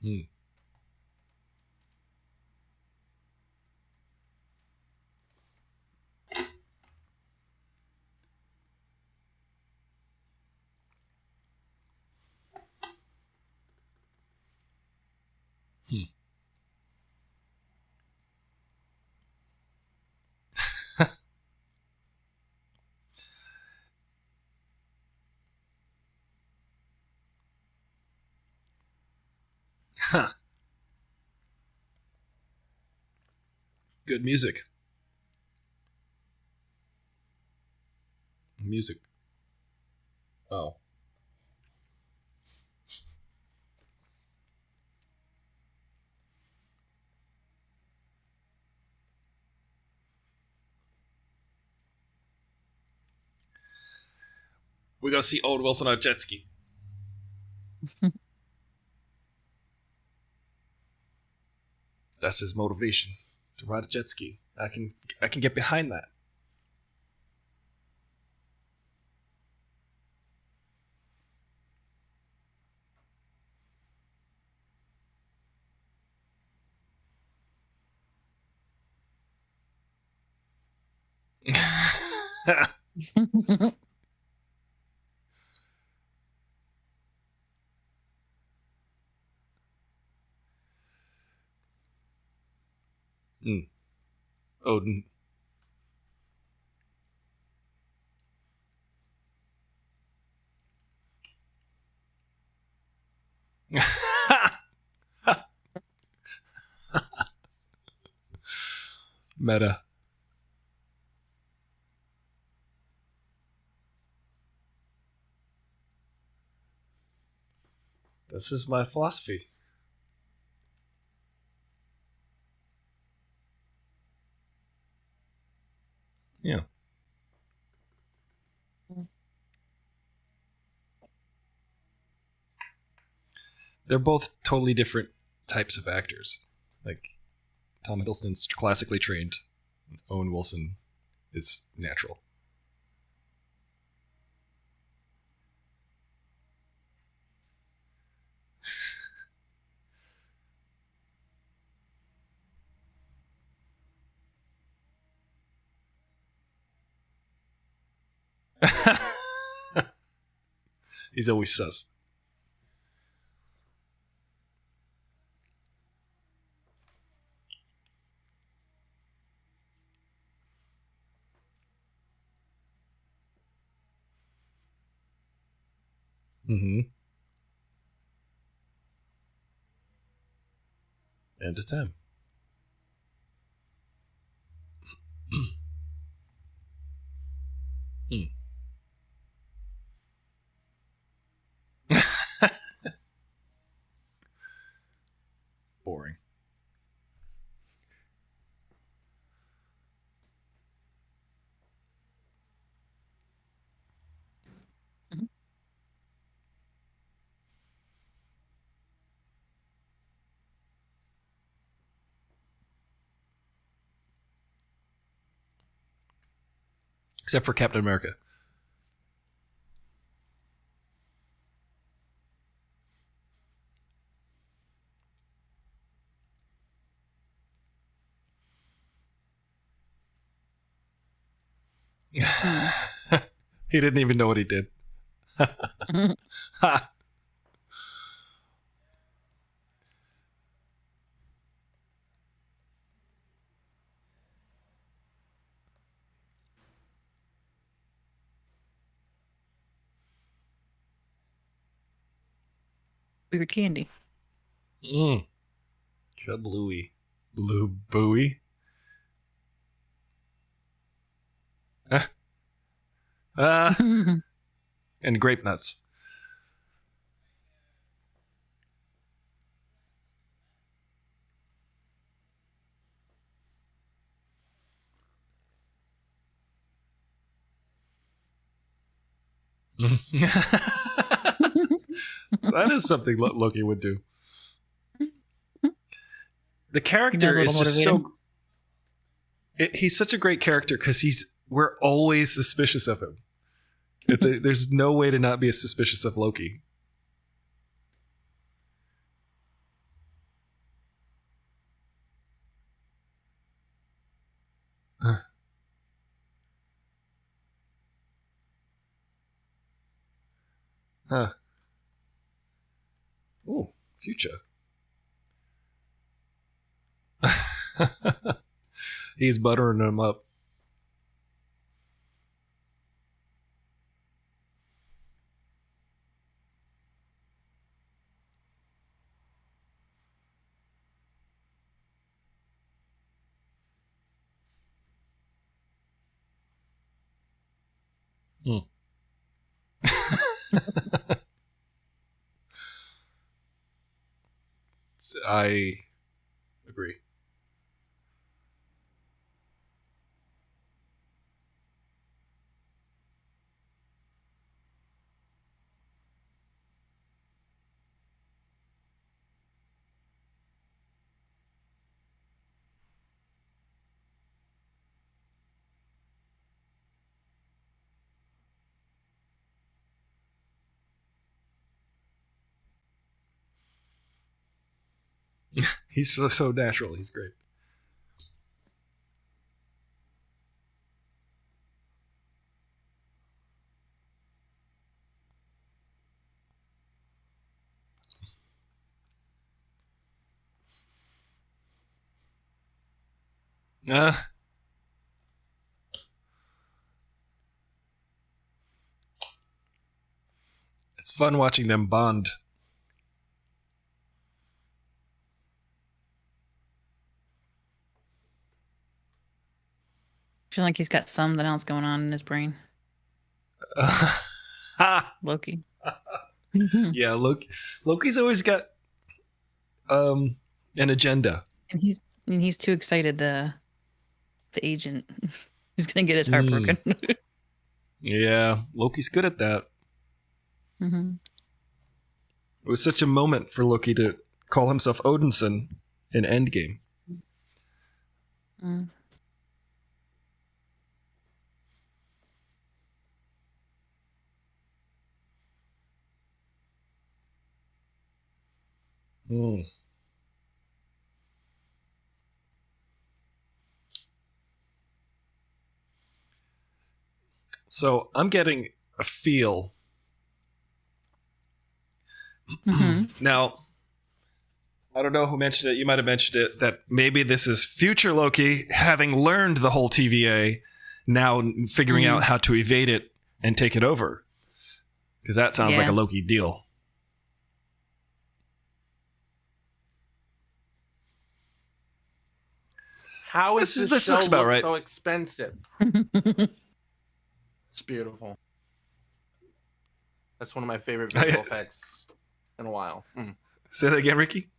Speaker 1: Hmm. Hmm. Huh. Good music. Music. Oh. We go see Owen Wilson on a jet ski. That's his motivation, to ride a jet ski. I can get behind that. Mm. Odin. Meta. This is my philosophy. Yeah. They're both totally different types of actors. Like, Tom Hiddleston's classically trained. Owen Wilson is natural. He's always sus. Mm-hmm. And to Tim. Hmm. Boring. Except for Captain America. He didn't even know what he did.
Speaker 4: Weird candy.
Speaker 1: Mm. Kablooey. Blue buoy. And grape nuts. That is something Loki would do. The character is just so... he's such a great character because we're always suspicious of him. There's no way to not be suspicious of Loki. Huh. Ooh, future. He's buttering him up. I agree. He's so natural. He's great. It's fun watching them bond.
Speaker 4: I feel like he's got something else going on in his brain. Loki.
Speaker 1: Yeah, Loki's always got an agenda.
Speaker 4: And he's too excited. The agent, he's gonna get his heart broken.
Speaker 1: Yeah, Loki's good at that.
Speaker 4: Mm-hmm.
Speaker 1: It was such a moment for Loki to call himself Odinson in Endgame.
Speaker 4: Mm.
Speaker 1: Mm. So I'm getting a feel. Now, I don't know who mentioned it. You might have mentioned it, that maybe this is future Loki having learned the whole TVA, now figuring out how to evade it and take it over. Because that sounds like a Loki deal.
Speaker 9: How is this show
Speaker 1: looks about right.
Speaker 9: so expensive? It's beautiful. That's one of my favorite visual effects in a while.
Speaker 1: Say that again, Ricky?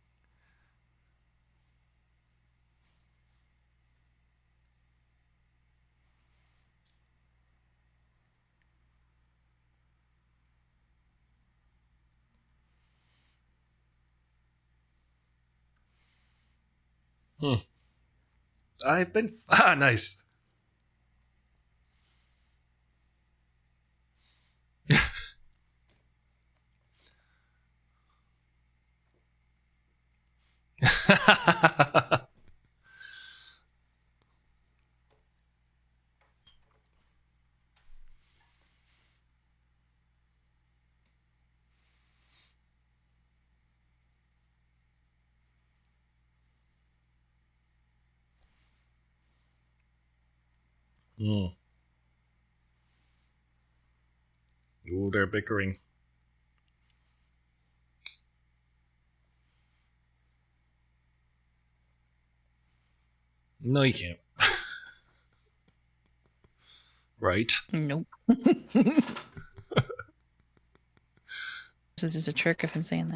Speaker 1: I've been... nice. Ooh, they're bickering. No, you can't. Right?
Speaker 4: Nope. This is a trick of him saying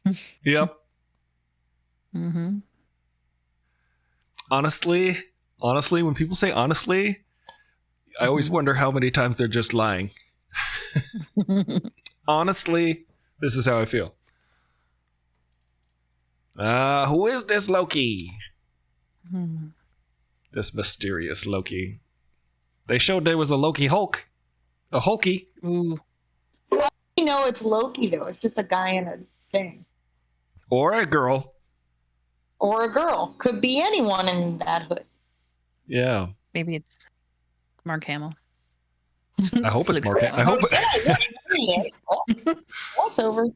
Speaker 4: that.
Speaker 1: Yep.
Speaker 4: Mm-hmm.
Speaker 1: Honestly, when people say honestly, I always wonder how many times they're just lying. Honestly, this is how I feel. Who is this Loki? This mysterious Loki. They showed there was a Loki Hulk. A Hulky.
Speaker 4: Ooh.
Speaker 3: You know it's Loki, though. It's just a guy in a thing.
Speaker 1: Or a girl.
Speaker 3: Or a girl. Could be anyone in that hood.
Speaker 1: Yeah.
Speaker 4: Maybe it's Mark Hamill.
Speaker 1: I hope it's Mark Hamill. I hope
Speaker 3: Crossover.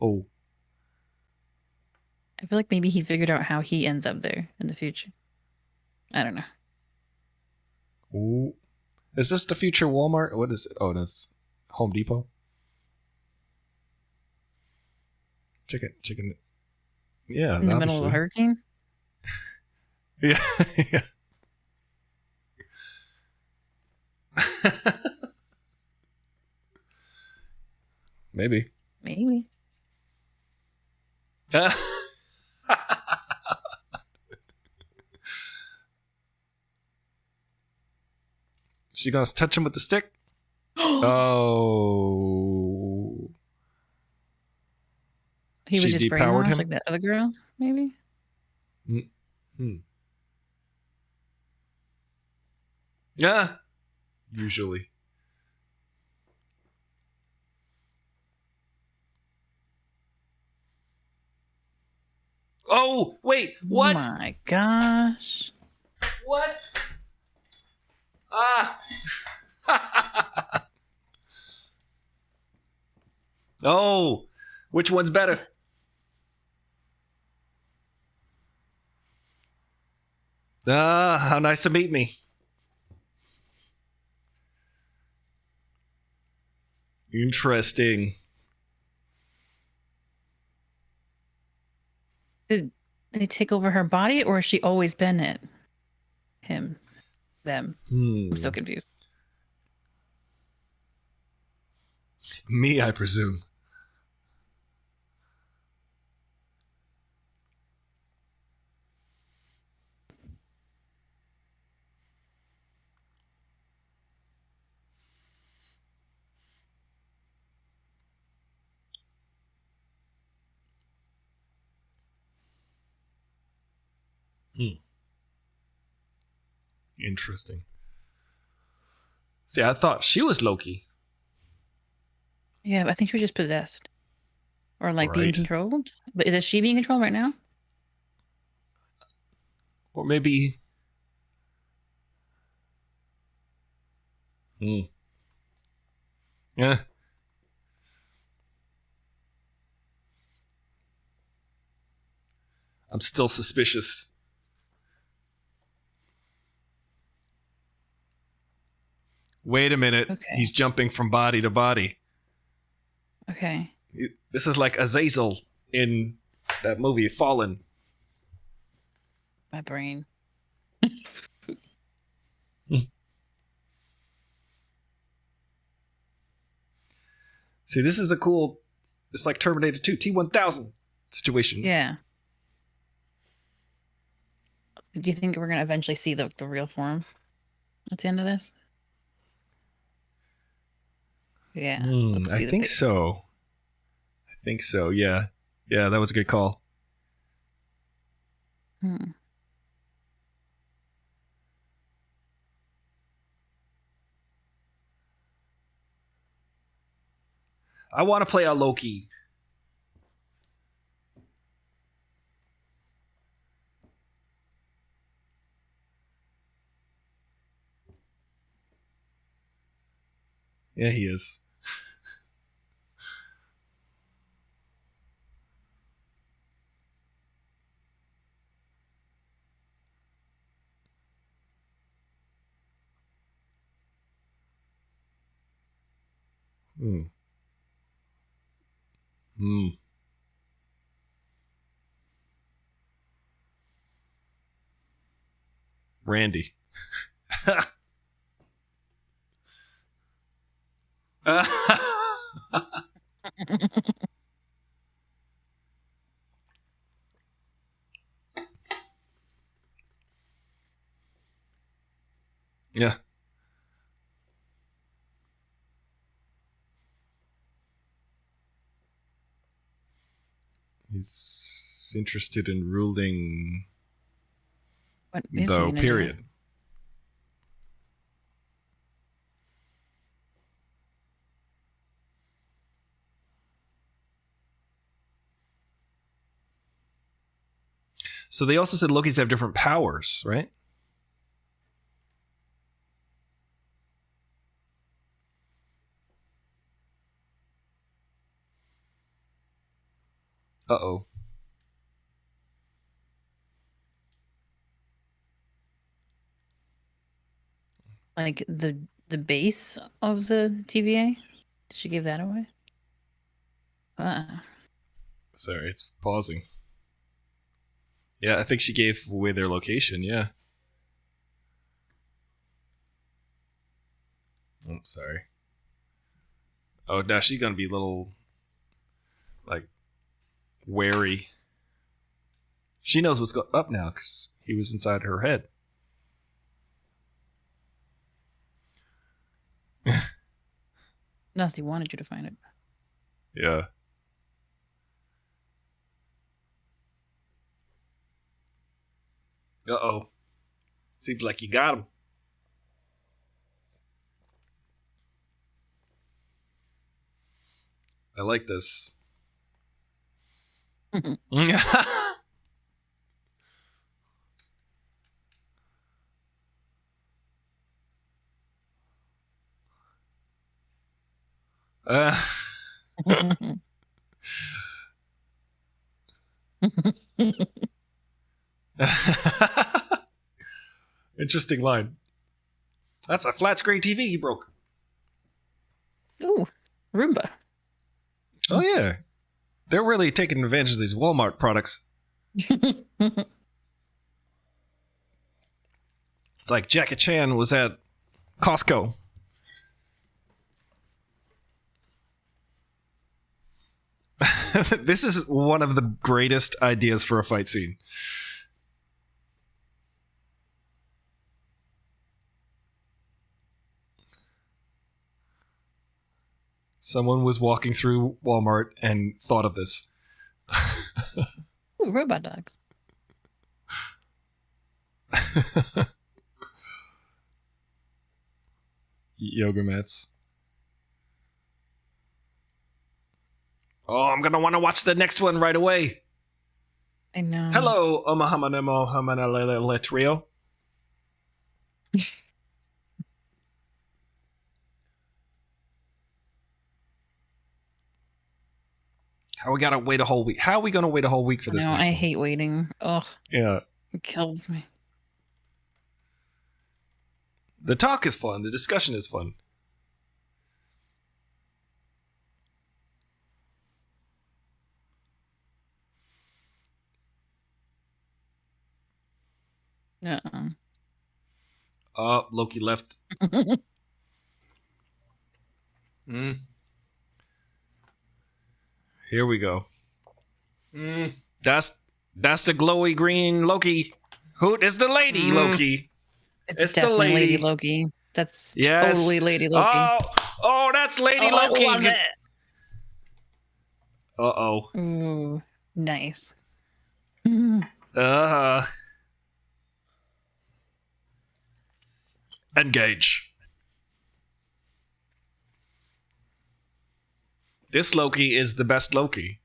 Speaker 1: Oh.
Speaker 4: I feel like maybe he figured out how he ends up there in the future. I don't know.
Speaker 1: Ooh. Is this the future Walmart? What is it? Oh, that's Home Depot. Chicken. Yeah.
Speaker 4: In the middle of a hurricane?
Speaker 1: Yeah. Yeah. Maybe. She gonna touch him with the stick? Oh.
Speaker 4: He was
Speaker 1: She
Speaker 4: just
Speaker 1: depowered
Speaker 4: brainwashed
Speaker 1: him?
Speaker 4: like that other girl, maybe?
Speaker 1: Yeah. Usually. Oh, wait, what?
Speaker 4: Oh my gosh.
Speaker 1: What? Ah. Oh, which one's better? How nice to meet me. Interesting.
Speaker 4: Did they take over her body, or has she always been it? Him. Them. I'm so confused.
Speaker 1: Me, I presume. Interesting. See, I thought she was Loki.
Speaker 4: Yeah, but I think she was just possessed. Or like being
Speaker 1: Right.
Speaker 4: controlled. But is it she being controlled right now?
Speaker 1: Or maybe... Yeah. I'm still suspicious. Wait a minute.
Speaker 4: Okay.
Speaker 1: He's jumping from body to body.
Speaker 4: Okay.
Speaker 1: This is like Azazel in that movie, Fallen.
Speaker 4: My brain.
Speaker 1: See, this is a cool... It's like Terminator 2, T-1000 situation.
Speaker 4: Yeah. Do you think we're going to eventually see the real form at the end of this? Yeah.
Speaker 1: I think so. Yeah. Yeah, that was a good call. I want to play a Loki. Yeah, he is. Randy. Yeah. He's interested in ruling
Speaker 4: What is he
Speaker 1: the
Speaker 4: gonna
Speaker 1: period.
Speaker 4: do?
Speaker 1: So they also said Lokis have different powers, right? Uh-oh.
Speaker 4: Like the base of the TVA? Did she give that away?
Speaker 1: Sorry, it's pausing. Yeah, I think she gave away their location, yeah. Oh, sorry. Oh, now she's gonna be a little, like, wary. She knows what's up now, because he was inside her head.
Speaker 4: Unless he wanted you to find it.
Speaker 1: Yeah. Uh-oh. Seems like you got him. I like this. Interesting line. That's a flat screen TV he broke.
Speaker 4: Ooh, Roomba.
Speaker 1: Oh, yeah. They're really taking advantage of these Walmart products. It's like Jackie Chan was at Costco. This is one of the greatest ideas for a fight scene. Someone was walking through Walmart and thought of this.
Speaker 4: Ooh, robot dogs.
Speaker 1: Yoga mats. Oh, I'm gonna want to watch the next one right away.
Speaker 4: I know.
Speaker 1: Hello, Omahamanemo Hamanalele Trio. How we gotta wait a whole week? How are we gonna wait a whole week for this?
Speaker 4: No,
Speaker 1: next
Speaker 4: I
Speaker 1: one?
Speaker 4: hate waiting. Ugh.
Speaker 1: Yeah.
Speaker 4: It kills me.
Speaker 1: The talk is fun. The discussion is fun.
Speaker 4: Uh-uh.
Speaker 1: Oh, Loki left. Here we go. That's the glowy green Loki. Who is the lady Loki? It's the
Speaker 4: definitely
Speaker 1: lady.
Speaker 4: Lady Loki. That's
Speaker 1: Yes.
Speaker 4: totally Lady Loki.
Speaker 1: Oh, that's Lady Loki.
Speaker 4: I love it.
Speaker 1: Uh-oh.
Speaker 4: Ooh, nice.
Speaker 1: Engage. This Loki is the best Loki.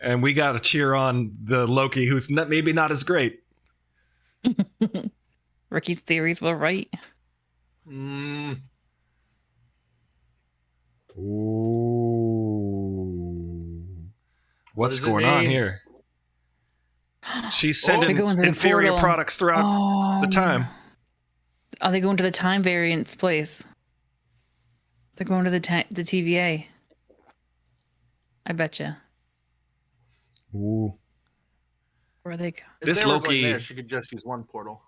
Speaker 1: And we gotta cheer on the Loki who's maybe not as great.
Speaker 4: Ricky's theories were right.
Speaker 1: Ooh. What's going on here? She's sending
Speaker 4: They're going to the
Speaker 1: inferior
Speaker 4: portal.
Speaker 1: products throughout the time.
Speaker 4: Are they going to the time variance place? They're going to the TVA. I betcha.
Speaker 1: Ooh.
Speaker 4: Where are they go?
Speaker 9: If
Speaker 1: This
Speaker 9: they were
Speaker 1: Loki-
Speaker 9: going there, she could just use one portal.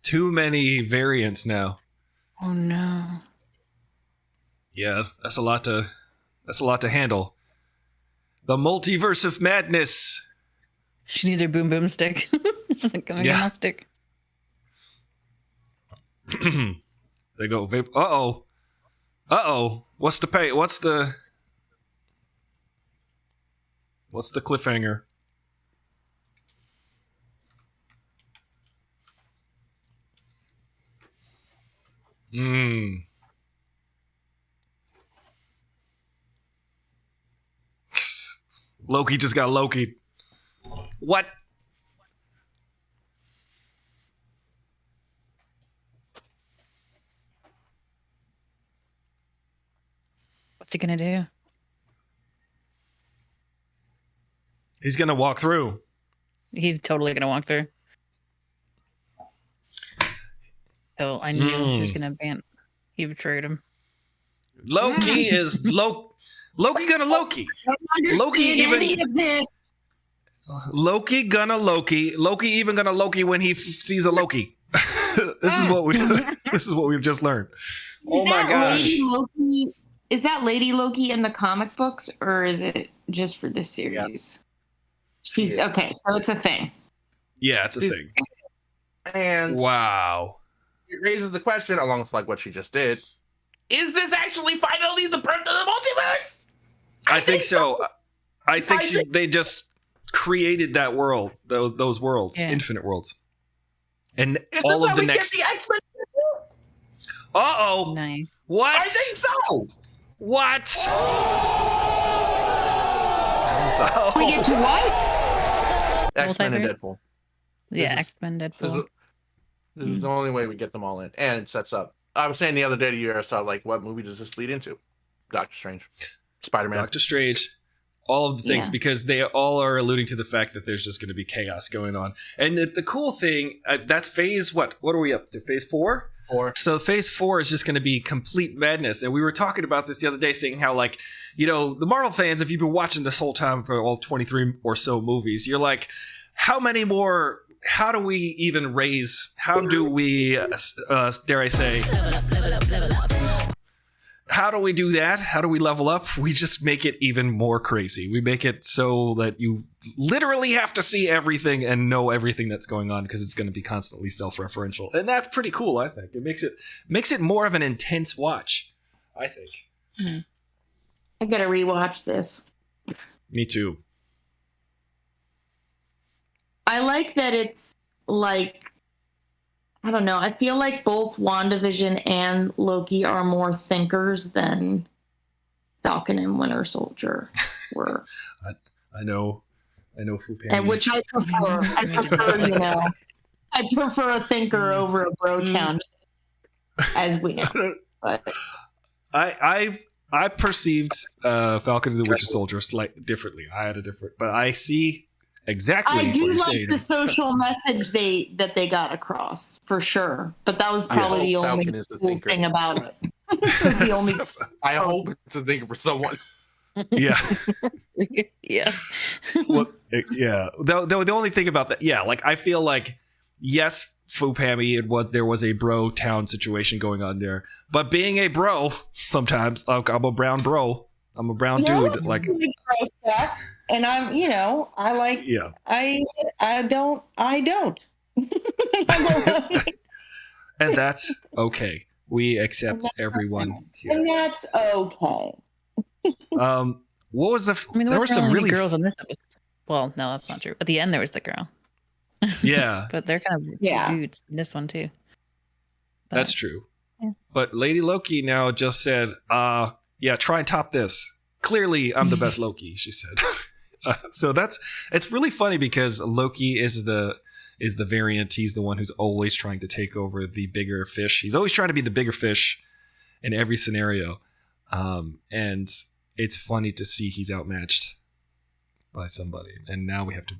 Speaker 1: Too many variants now.
Speaker 4: Oh no.
Speaker 1: Yeah, that's a lot to handle. The multiverse of madness.
Speaker 4: She needs her boom boom stick. Come here, my stick.
Speaker 1: They go. Uh-oh. What's the pay? What's the cliffhanger? Loki just got Loki. What?
Speaker 4: What's he gonna do?
Speaker 1: He's gonna walk through.
Speaker 4: He's totally gonna walk through. So I knew he was gonna ban. He betrayed him.
Speaker 1: Loki is Loki gonna Loki. Loki even
Speaker 3: any of this.
Speaker 1: Loki gonna Loki. Loki even gonna Loki when he sees a Loki. This is what we've just learned. Oh my gosh!
Speaker 3: Lady Loki, is that Lady Loki in the comic books, or is it just for this series? She's okay, so it's a thing.
Speaker 1: Yeah, it's a thing.
Speaker 9: And
Speaker 1: wow,
Speaker 9: it raises the question, along with like what she just did: is this actually finally the birth of the multiverse?
Speaker 1: I think so. I think they just created that world, those worlds, infinite worlds, and all of the next. Uh-oh!
Speaker 4: Nice.
Speaker 1: What?
Speaker 9: I think so.
Speaker 1: What?
Speaker 3: We get to what?
Speaker 9: X-Men and Deadpool.
Speaker 4: Yeah, X-Men, Deadpool.
Speaker 9: This is the only way we get them all in, and it sets up. I was saying the other day to you, I saw like, what movie does this lead into? Doctor Strange, Spider-Man,
Speaker 1: Doctor Strange, all of the things, because they all are alluding to the fact that there's just going to be chaos going on. And the cool thing, that's phase what? What are we up to? Phase 4?
Speaker 9: 4.
Speaker 1: So phase 4 is just going to be complete madness. And we were talking about this the other day, saying how, like, you know, the Marvel fans, if you've been watching this whole time for all 23 or so movies, you're like, how many more? How do we even raise? How do we, dare I say, how do we do that? How do we level up? We just make it even more crazy. We make it so that you literally have to see everything and know everything that's going on, because it's going to be constantly self-referential. And that's pretty cool, I think. It makes it more of an intense watch, I think.
Speaker 3: I gotta rewatch this.
Speaker 1: Me too.
Speaker 3: I like that it's like, I don't know. I feel like both WandaVision and Loki are more thinkers than Falcon and Winter Soldier were.
Speaker 1: I know. And
Speaker 3: which I prefer. I prefer a thinker over a bro town, as we know. But
Speaker 1: I perceived Falcon and the Winter Soldier slightly differently. I had a different, but I see exactly.
Speaker 3: I do
Speaker 1: what you're
Speaker 3: like
Speaker 1: saying.
Speaker 3: the social message that they got across, for sure. But that was probably the only cool thing about it. It was the only.
Speaker 9: I hope it's a thinker for someone.
Speaker 1: Yeah.
Speaker 4: Yeah.
Speaker 1: Well, yeah. The only thing about that, like I feel like, yes, Fupami, there was a bro town situation going on there, but being a bro, sometimes like, I'm a brown bro. I'm a brown dude. Like.
Speaker 3: And I'm, I like, I don't.
Speaker 1: And that's okay. We accept everyone here.
Speaker 3: And that's okay.
Speaker 1: What was the?
Speaker 4: I mean,
Speaker 1: there were some really
Speaker 4: girls on this episode. Well, no, that's not true. At the end, there was the girl.
Speaker 1: Yeah,
Speaker 4: but they're kind of dudes in this one too. But,
Speaker 1: that's true.
Speaker 4: Yeah.
Speaker 1: But Lady Loki now just said, yeah, try and top this. Clearly, I'm the best Loki, she said. So it's really funny, because Loki is the variant. He's the one who's always trying to take over the bigger fish. He's always trying to be the bigger fish in every scenario. And it's funny to see he's outmatched by somebody. And now we have to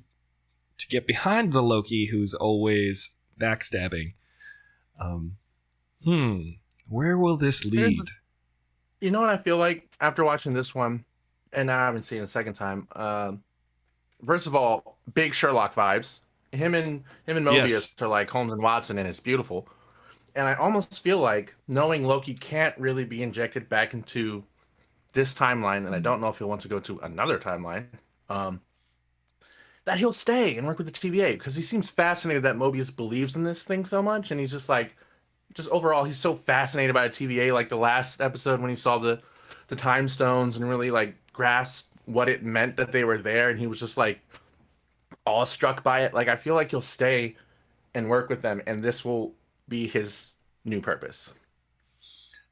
Speaker 1: get behind the Loki who's always backstabbing. Where will this lead?
Speaker 9: You know what I feel like after watching this one, and I haven't seen it a second time. First of all, big Sherlock vibes. Him and Mobius are like Holmes and Watson, and it's beautiful. And I almost feel like knowing Loki can't really be injected back into this timeline, and I don't know if he'll want to go to another timeline, that he'll stay and work with the TVA, because he seems fascinated that Mobius believes in this thing so much, and he's just like, just overall, he's so fascinated by the TVA. Like the last episode when he saw the time stones and really like grasped what it meant that they were there, and he was just like awestruck by it. Like I feel like he'll stay and work with them, and this will be his new purpose.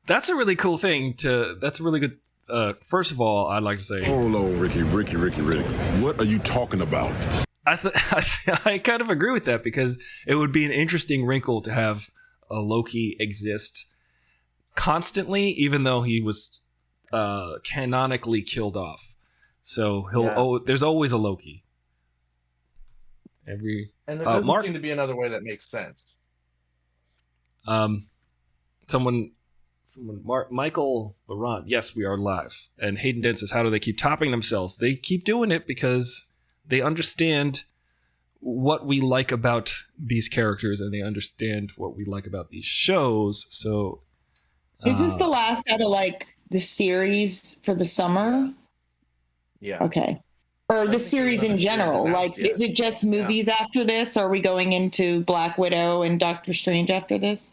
Speaker 1: That's a really cool thing that's a really good. First of all, I'd like to say,
Speaker 7: hold on, Ricky. What are you talking about?
Speaker 1: I kind of agree with that, because it would be an interesting wrinkle to have a Loki exist constantly, even though he was canonically killed off. So there's always a Loki.
Speaker 9: And there doesn't seem to be another way that makes sense.
Speaker 1: Michael Laurent, yes, we are live. And Hayden Dent says, how do they keep topping themselves? They keep doing it because they understand what we like about these characters, and they understand what we like about these shows. So
Speaker 3: is this the last out of like the series for the summer?
Speaker 9: Yeah.
Speaker 3: Okay. Or the series in general. Like, is it just movies after this? Or are we going into Black Widow and Doctor Strange after this?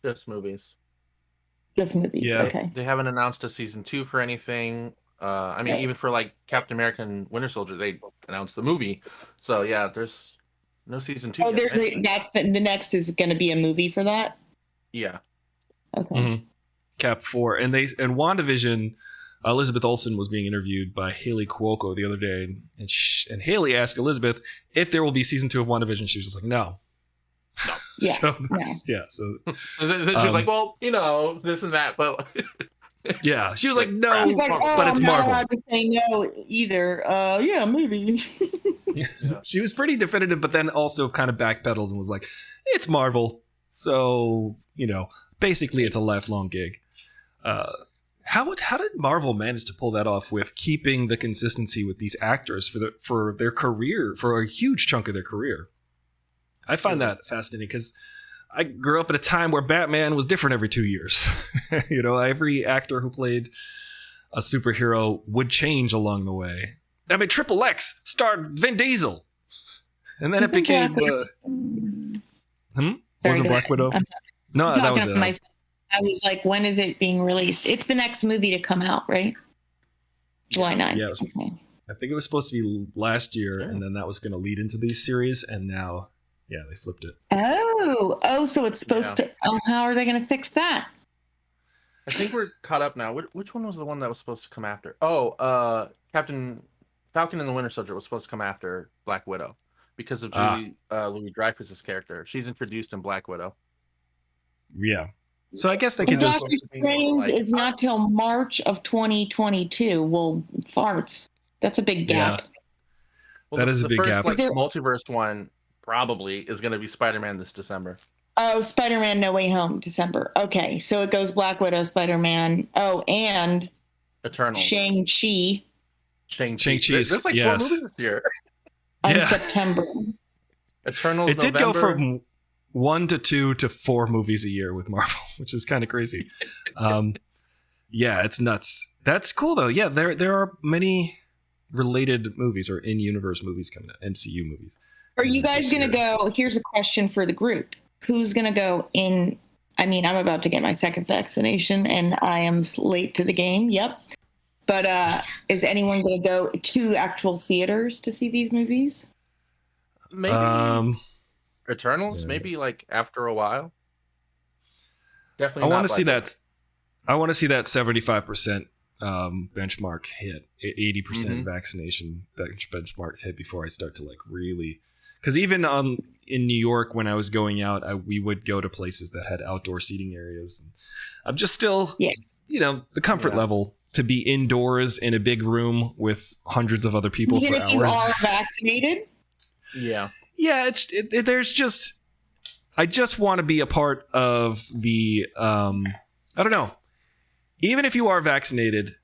Speaker 9: Just movies.
Speaker 3: Just movies.
Speaker 1: Yeah.
Speaker 3: Okay.
Speaker 9: They haven't announced a season 2 for anything. I mean, even for like Captain America and Winter Soldier, they announced the movie. So yeah, there's no season 2.
Speaker 3: Oh, that's the next is going to be a movie for that.
Speaker 9: Yeah.
Speaker 3: Okay.
Speaker 1: Mm-hmm. Cap 4, and WandaVision. Elizabeth Olsen was being interviewed by Haley Cuoco the other day, and Haley asked Elizabeth if there will be season 2 of WandaVision. She was just like, no.
Speaker 3: Yeah.
Speaker 1: So
Speaker 9: then she was like, well, this and that, but
Speaker 1: yeah, she was like, no,
Speaker 3: like,
Speaker 1: but it's Marvel.
Speaker 3: I'm not allowed to say no either. Yeah, maybe.
Speaker 1: Yeah. She was pretty definitive, but then also kind of backpedaled and was like, it's Marvel, so basically it's a lifelong gig. How did Marvel manage to pull that off with keeping the consistency with these actors for their career, for a huge chunk of their career? I find that fascinating, because I grew up at a time where Batman was different every 2 years. Every actor who played a superhero would change along the way. I mean, Triple X starred Vin Diesel, and then it became wasn't Black Widow? No, that was it.
Speaker 3: I was like, when is it being released? It's the next movie to come out, right? July 9th.
Speaker 1: Yeah, I think it was supposed to be last year, and then that was going to lead into these series, and now, they flipped it.
Speaker 3: Oh, so it's supposed to. Oh, how are they going to fix that?
Speaker 9: I think we're caught up now. Which one was the one that was supposed to come after? Oh, Captain Falcon and the Winter Soldier was supposed to come after Black Widow because of Julie Louis-Dreyfus's character. She's introduced in Black Widow.
Speaker 1: Yeah. So I guess they can just.
Speaker 3: Doctor Strange is not till March of 2022. Well, farts. That's a big gap.
Speaker 1: Yeah. Well, that is a big gap.
Speaker 9: The first multiverse one probably is going to be Spider-Man this December.
Speaker 3: Oh, Spider-Man No Way Home, December. Okay, so it goes Black Widow, Spider-Man. Oh, and
Speaker 9: Eternals.
Speaker 3: Shang-Chi.
Speaker 1: Shang-Chi.
Speaker 9: There's like 4 movies this year.
Speaker 3: In September.
Speaker 9: Eternals.
Speaker 1: It did go from 1 to 2 to 4 movies a year with Marvel, which is kind of crazy. It's nuts. That's cool though. Yeah, there are many related movies or in-universe movies coming out, MCU movies.
Speaker 3: Are you guys going to go? Here's a question for the group. Who's going to go in? I mean, I'm about to get my second vaccination and I am late to the game. Yep. But is anyone going to go to actual theaters to see these movies?
Speaker 9: Maybe. Eternals, maybe like after a while. Definitely.
Speaker 1: I want to see that. I want to see that 75% benchmark hit, 80% vaccination benchmark hit before I start to like really. Because even in New York, when I was going out, we would go to places that had outdoor seating areas. And I'm just still, the comfort level to be indoors in a big room with hundreds of other people for hours.
Speaker 3: You are vaccinated?
Speaker 9: Yeah.
Speaker 1: Yeah, there's just, I just want to be a part of the, I don't know. Even if you are vaccinated,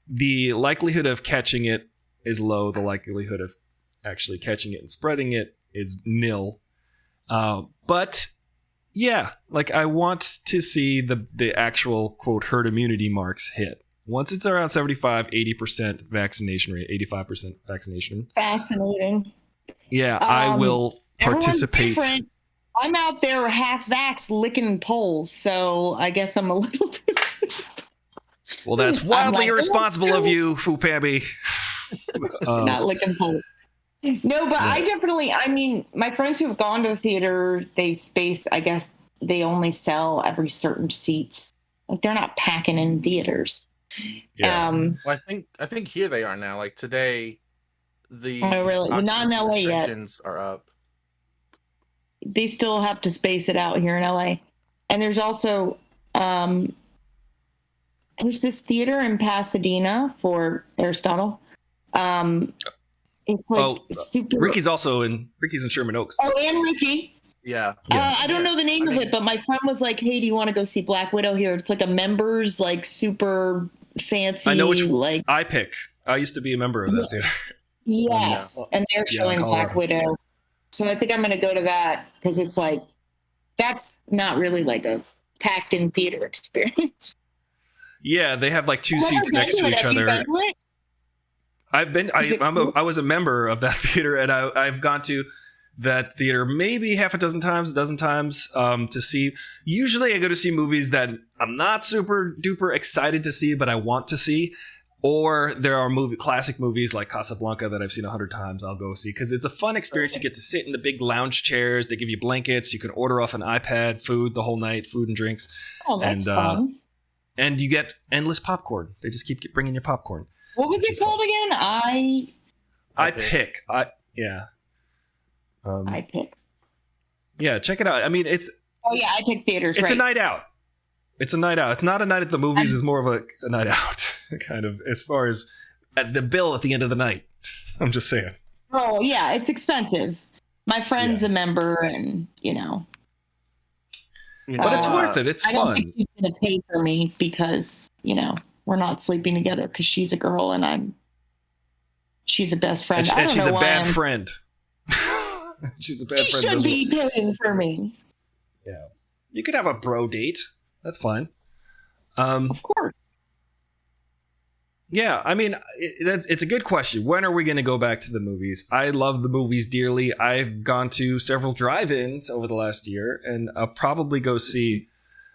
Speaker 1: the likelihood of catching it is low. The likelihood of actually catching it and spreading it is nil. But yeah, like I want to see the actual quote herd immunity marks hit. Once it's around 75, 80% vaccination rate, 85% vaccination.
Speaker 3: Fascinating.
Speaker 1: Yeah, I will participate.
Speaker 3: Different. I'm out there half vax licking poles, so I guess I'm a little different.
Speaker 1: Well, that's wildly irresponsible of you, Fupambi.
Speaker 3: Not licking poles. No, but I mean, my friends who have gone to the theater, I guess they only sell every certain seats. Like, they're not packing in theaters.
Speaker 1: Yeah.
Speaker 9: Well, I think here they are now. Like today, the
Speaker 3: not in LA yet.
Speaker 9: Are up.
Speaker 3: They still have to space it out here in LA. And there's also there's this theater in Pasadena for Aristotle. It's like super.
Speaker 1: Ricky's in Sherman Oaks.
Speaker 3: Oh, and Ricky.
Speaker 9: Yeah.
Speaker 3: I don't know the name of it, but my friend was like, "Hey, do you want to go see Black Widow here?" It's like a members, like super fancy.
Speaker 1: I know which
Speaker 3: like
Speaker 1: I pick. I used to be a member of that theater.
Speaker 3: Yes, and they're showing Black Widow. So I think I'm going to go to that because it's like, that's not really like a packed in theater experience.
Speaker 1: Yeah, they have like two seats next to each other. I was a member of that theater, and I've gone to that theater maybe half a dozen times to see. Usually I go to see movies that I'm not super duper excited to see, but I want to see. Or there are classic movies like Casablanca that I've seen 100 times. I'll go see because it's a fun experience. You get to sit in the big lounge chairs. They give you blankets. You can order off an iPad, food the whole night, food and drinks.
Speaker 3: Oh, that's fun.
Speaker 1: And you get endless popcorn. They just keep bringing you popcorn.
Speaker 3: What was it called again?
Speaker 1: I pick. Yeah.
Speaker 3: I pick.
Speaker 1: Yeah, check it out. I mean, it's.
Speaker 3: Oh yeah, I pick theaters.
Speaker 1: It's a night out. It's a night out. It's not a night at the movies. It's more of a night out, kind of, as far as at the bill at the end of the night. I'm just saying.
Speaker 3: Oh, yeah. It's expensive. My friend's a member, and,
Speaker 1: But it's worth it. It's fun.
Speaker 3: I don't think she's going to pay for me because, we're not sleeping together because she's a girl and she's a best friend.
Speaker 1: And she's a bad friend. She's a bad friend.
Speaker 3: She should be paying for me.
Speaker 1: Yeah. You could have a bro date. That's fine.
Speaker 3: Of course.
Speaker 1: Yeah, I mean, it's a good question. When are we going to go back to the movies? I love the movies dearly. I've gone to several drive-ins over the last year, and I'll probably go see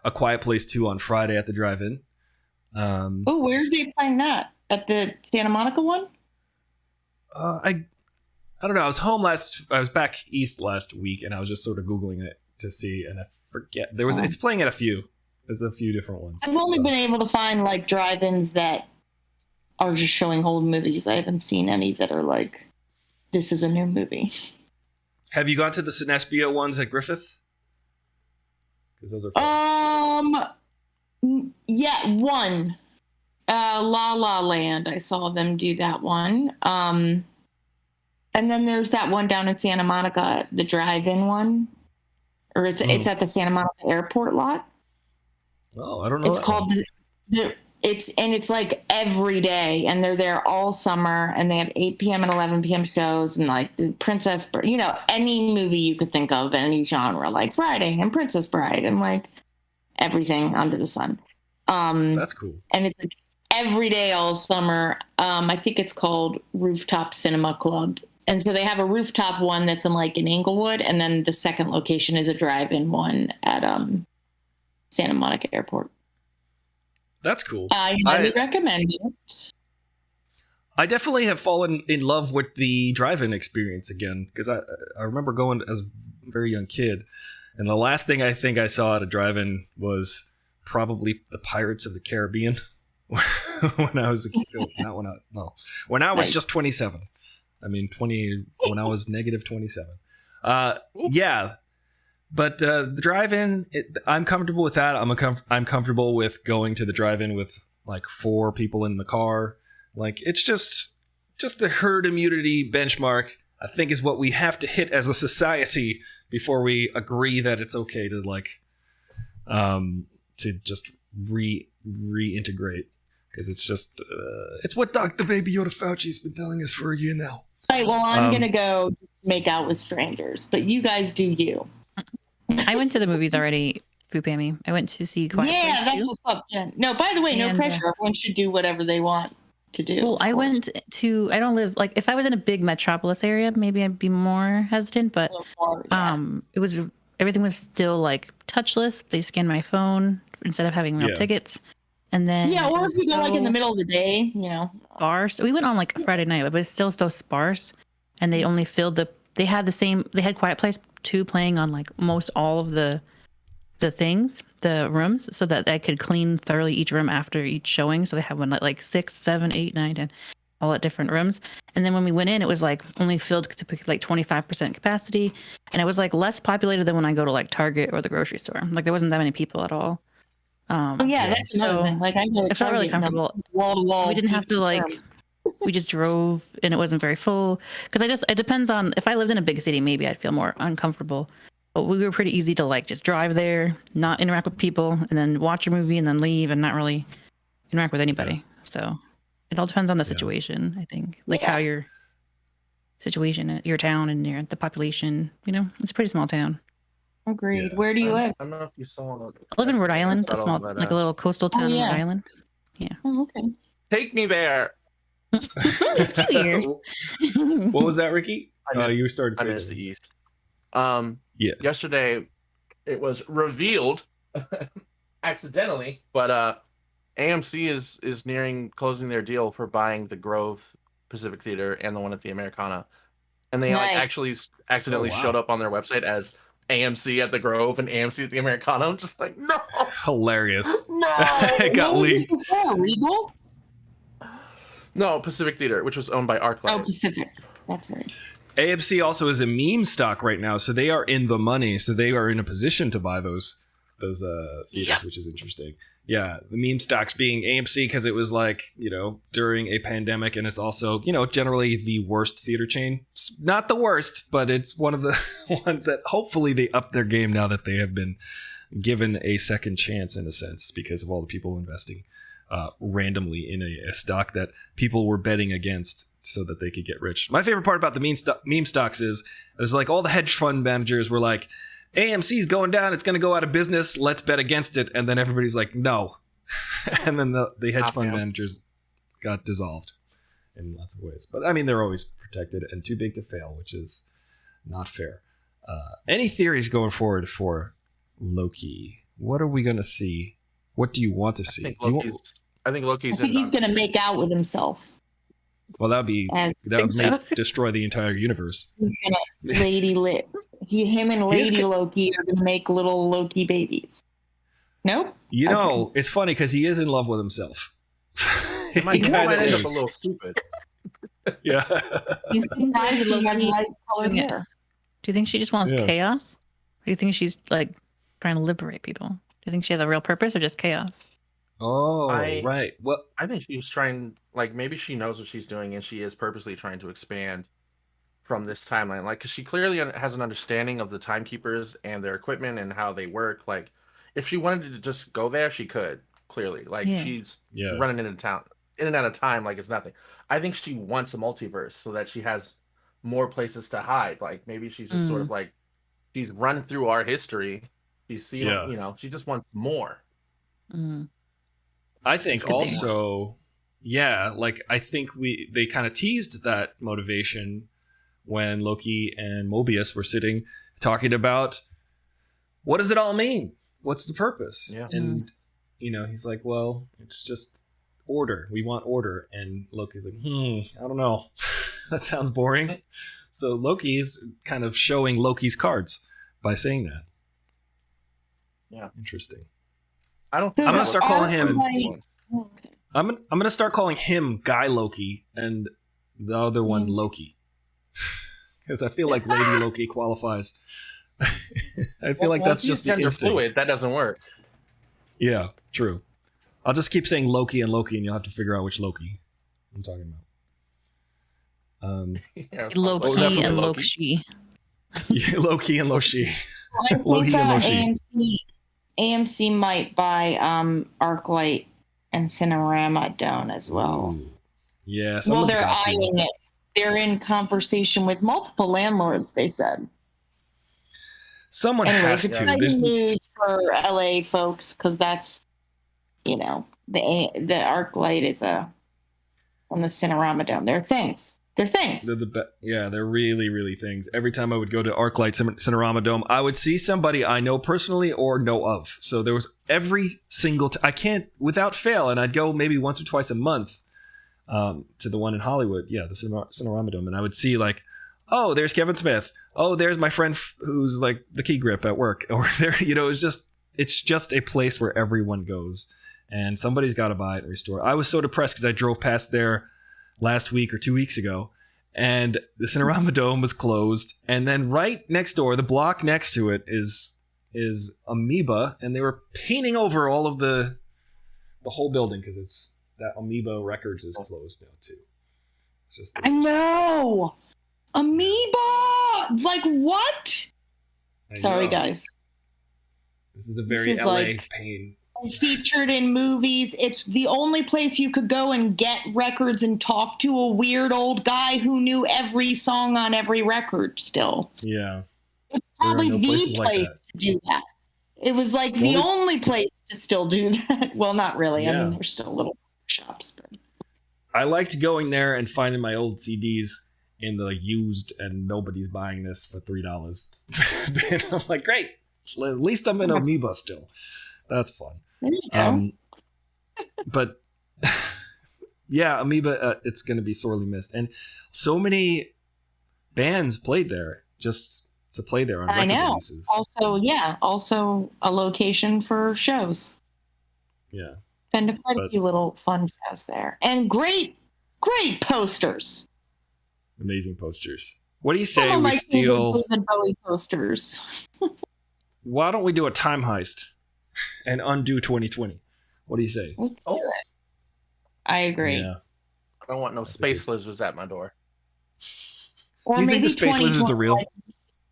Speaker 1: A Quiet Place 2 on Friday at the drive-in.
Speaker 3: Where's they playing that? At the Santa Monica one?
Speaker 1: I don't know. I was back east last week, and I was just sort of Googling it to see, and I forget. It's playing at a few. There's a few different ones.
Speaker 3: I've only been able to find like drive-ins that are just showing old movies. I haven't seen any that are like, this is a new movie.
Speaker 1: Have you gone to the Cinespia ones at Griffith? Because those are fun.
Speaker 3: Yeah, one. La La Land. I saw them do that one. And then there's that one down in Santa Monica, the drive-in one. Or it's at the Santa Monica airport lot.
Speaker 1: Oh, I don't know.
Speaker 3: It's called it's like every day, and they're there all summer, and they have 8 p.m. and 11 p.m. shows, and like the Princess, any movie you could think of, any genre, like Friday and Princess Bride, and like everything under the sun.
Speaker 1: That's cool.
Speaker 3: And it's like every day all summer. I think it's called Rooftop Cinema Club. And so they have a rooftop one that's in Inglewood, and then the second location is a drive-in one at Santa Monica Airport.
Speaker 1: That's cool.
Speaker 3: I highly recommend it.
Speaker 1: I definitely have fallen in love with the drive-in experience again, because I remember going as a very young kid, and the last thing I think I saw at a drive-in was probably the Pirates of the Caribbean when I was a kid. When I was just 27. I mean, when I was negative 27. Yeah. But the drive-in, I'm comfortable with that. I'm comfortable with going to the drive-in with like 4 people in the car. Like, it's just the herd immunity benchmark, I think, is what we have to hit as a society before we agree that it's okay to to just reintegrate, because it's just it's what Dr. Baby Yoda Fauci's been telling us for a year now.
Speaker 3: All right, well, I'm gonna go make out with strangers, but you guys do you.
Speaker 4: I went to the movies already Pammy. I went to see Quiet
Speaker 3: Yeah,
Speaker 4: Place
Speaker 3: that's
Speaker 4: too.
Speaker 3: what's up, Jen. No, by the way, no
Speaker 4: And,
Speaker 3: pressure. Everyone should do whatever they want to do.
Speaker 4: Well, I went to. I don't live like if I was in a big metropolis area, maybe I'd be more hesitant. But it was everything was still like touchless. They scanned my phone instead of having real tickets. And then
Speaker 3: or if you go like in the middle of the day, you know.
Speaker 4: Sparse. We went on like a Friday night, but it's still so sparse. And they only filled they had Quiet Place 2 playing on like most all of the rooms, so that I could clean thoroughly each room after each showing. So they have one at like 6, 7, 8, 9, 10, all at different rooms. And then when we went in, it was like only filled to like 25% capacity. And it was like less populated than when I go to like Target or the grocery store. Like there wasn't that many people at all.
Speaker 3: That's another thing. Like I
Speaker 4: felt really comfortable.
Speaker 3: Wall to wall.
Speaker 4: We didn't have to like. We just drove and it wasn't very full. Because it depends on if I lived in a big city, maybe I'd feel more uncomfortable. But we were pretty easy to like just drive there, not interact with people, and then watch a movie and then leave and not really interact with anybody. So it all depends on the situation, I think. Like how your situation, your town, and the population. You know, it's a pretty small town.
Speaker 3: Agreed. Yeah. Where do you live?
Speaker 9: I don't know if you saw.
Speaker 4: I live in Rhode Island, a small, like a little coastal town in Rhode Island. Yeah.
Speaker 3: Oh, okay.
Speaker 9: Take me there.
Speaker 4: It's cute here.
Speaker 1: What was that, Ricky? You started saying
Speaker 9: the East. Yesterday, it was revealed accidentally, but AMC is nearing closing their deal for buying the Grove Pacific Theater and the one at the Americana, and they like actually accidentally showed up on their website as AMC at the Grove and AMC at the Americana. I'm just like, no,
Speaker 1: hilarious.
Speaker 3: No,
Speaker 1: it got leaked.
Speaker 3: Regal?
Speaker 9: No, Pacific Theater, which was owned by ArcLight.
Speaker 3: Oh, Pacific. That's right.
Speaker 1: AMC also is a meme stock right now, so they are in the money. So they are in a position to buy those theaters, which is interesting. Yeah, the meme stocks being AMC because it was like, you know, during a pandemic, and it's also, you know, generally the worst theater chain. It's not the worst, but it's one of the ones that hopefully they up their game now that they have been given a second chance in a sense because of all the people investing randomly in a stock that people were betting against so that they could get rich. My favorite part about the meme stocks is like all the hedge fund managers were like, AMC's going down, it's going to go out of business, let's bet against it. And then everybody's like, no. And then the hedge fund managers got dissolved in lots of ways. But I mean, they're always protected and too big to fail, which is not fair. Any theories going forward for Loki? What are we going to see? What do you want to see?
Speaker 9: I think Loki's.
Speaker 3: I think he's going to make out with himself.
Speaker 1: Well, that would destroy the entire universe.
Speaker 3: He's going to lady lit. Him and Lady Loki are going to make little Loki babies. Nope.
Speaker 1: You know, it's funny because he is in love with himself.
Speaker 9: He might end up a little stupid.
Speaker 1: Yeah.
Speaker 4: Do you think she just wants chaos? Or do you think she's like trying to liberate people? Do you think she has a real purpose or just chaos?
Speaker 1: Oh, right. Well,
Speaker 9: I think she's trying, like, maybe she knows what she's doing and she is purposely trying to expand from this timeline. Like, because she clearly has an understanding of the timekeepers and their equipment and how they work. Like, if she wanted to just go there, she could, clearly. Like, she's running in and out of time like it's nothing. I think she wants a multiverse so that she has more places to hide. Like, maybe she's just sort of like, she's run through our history. She's seen, you know, she just wants more.
Speaker 4: Mm-hmm.
Speaker 1: I think also, like I think they kind of teased that motivation when Loki and Mobius were sitting talking about what does it all mean? What's the purpose? Yeah. And you know, he's like, well, it's just order. We want order. And Loki's like, I don't know. That sounds boring. So Loki's kind of showing Loki's cards by saying that.
Speaker 9: Yeah.
Speaker 1: Interesting.
Speaker 9: I'm
Speaker 1: gonna start calling him. I'm gonna start calling him Guy Loki and the other one Loki, because I feel like Lady Loki qualifies. I feel like that's just the instinct.
Speaker 9: Fluid. That doesn't work.
Speaker 1: Yeah, true. I'll just keep saying Loki, and you'll have to figure out which Loki I'm talking about.
Speaker 4: Loki and Loki.
Speaker 1: Yeah, Loki and Loki.
Speaker 3: Loki and Loki. AMC might buy ArcLight and Cinerama down as well.
Speaker 1: Yeah,
Speaker 3: well, they're eyeing it. They're in conversation with multiple landlords, they said.
Speaker 1: Someone has to.
Speaker 3: Exciting news for LA folks, because that's, the ArcLight is on the Cinerama Dome. They're things. They're things.
Speaker 1: They're really, really things. Every time I would go to ArcLight Cinerama Dome, I would see somebody I know personally or know of. So there was every single I can't, without fail, and I'd go maybe once or twice a month to the one in Hollywood. Yeah, the Cinerama Dome. And I would see like, oh, there's Kevin Smith. Oh, there's my friend who's like the key grip at work. Or there, it's just a place where everyone goes. And somebody's got to buy it and restore it. I was so depressed because I drove past there last week or 2 weeks ago, and the Cinerama Dome was closed. And then right next door, the block next to it is Amoeba, and they were painting over all of the whole building because it's that Amoeba Records is closed now too. It's just
Speaker 3: I know Amoeba. Like what? Sorry, guys.
Speaker 1: This is a very LA pain.
Speaker 3: Featured in movies. It's the only place you could go and get records and talk to a weird old guy who knew every song on every record still.
Speaker 1: Yeah.
Speaker 3: It's probably the place to do that. It was like the only place to still do that. Well, not really.
Speaker 1: Yeah.
Speaker 3: I mean, there's still little shops. But
Speaker 1: I liked going there and finding my old CDs in the used and nobody's buying this for $3. And I'm like, great. At least I'm in Amoeba still. That's fun.
Speaker 3: There you go.
Speaker 1: But yeah, Amoeba, it's going to be sorely missed. And so many bands played there just to play there on record releases.
Speaker 3: Also a location for shows.
Speaker 1: Yeah.
Speaker 3: Been to quite a few little fun shows there. And great posters.
Speaker 1: Amazing posters. What do you say we steal
Speaker 3: David Bowie posters?
Speaker 1: Why don't we do a time heist and undo 2020? What do you say?
Speaker 3: Let's do it. I agree.
Speaker 1: Yeah.
Speaker 9: I don't want no space lizards at my door.
Speaker 3: Or
Speaker 1: do you
Speaker 3: maybe
Speaker 1: think the space lizards are real?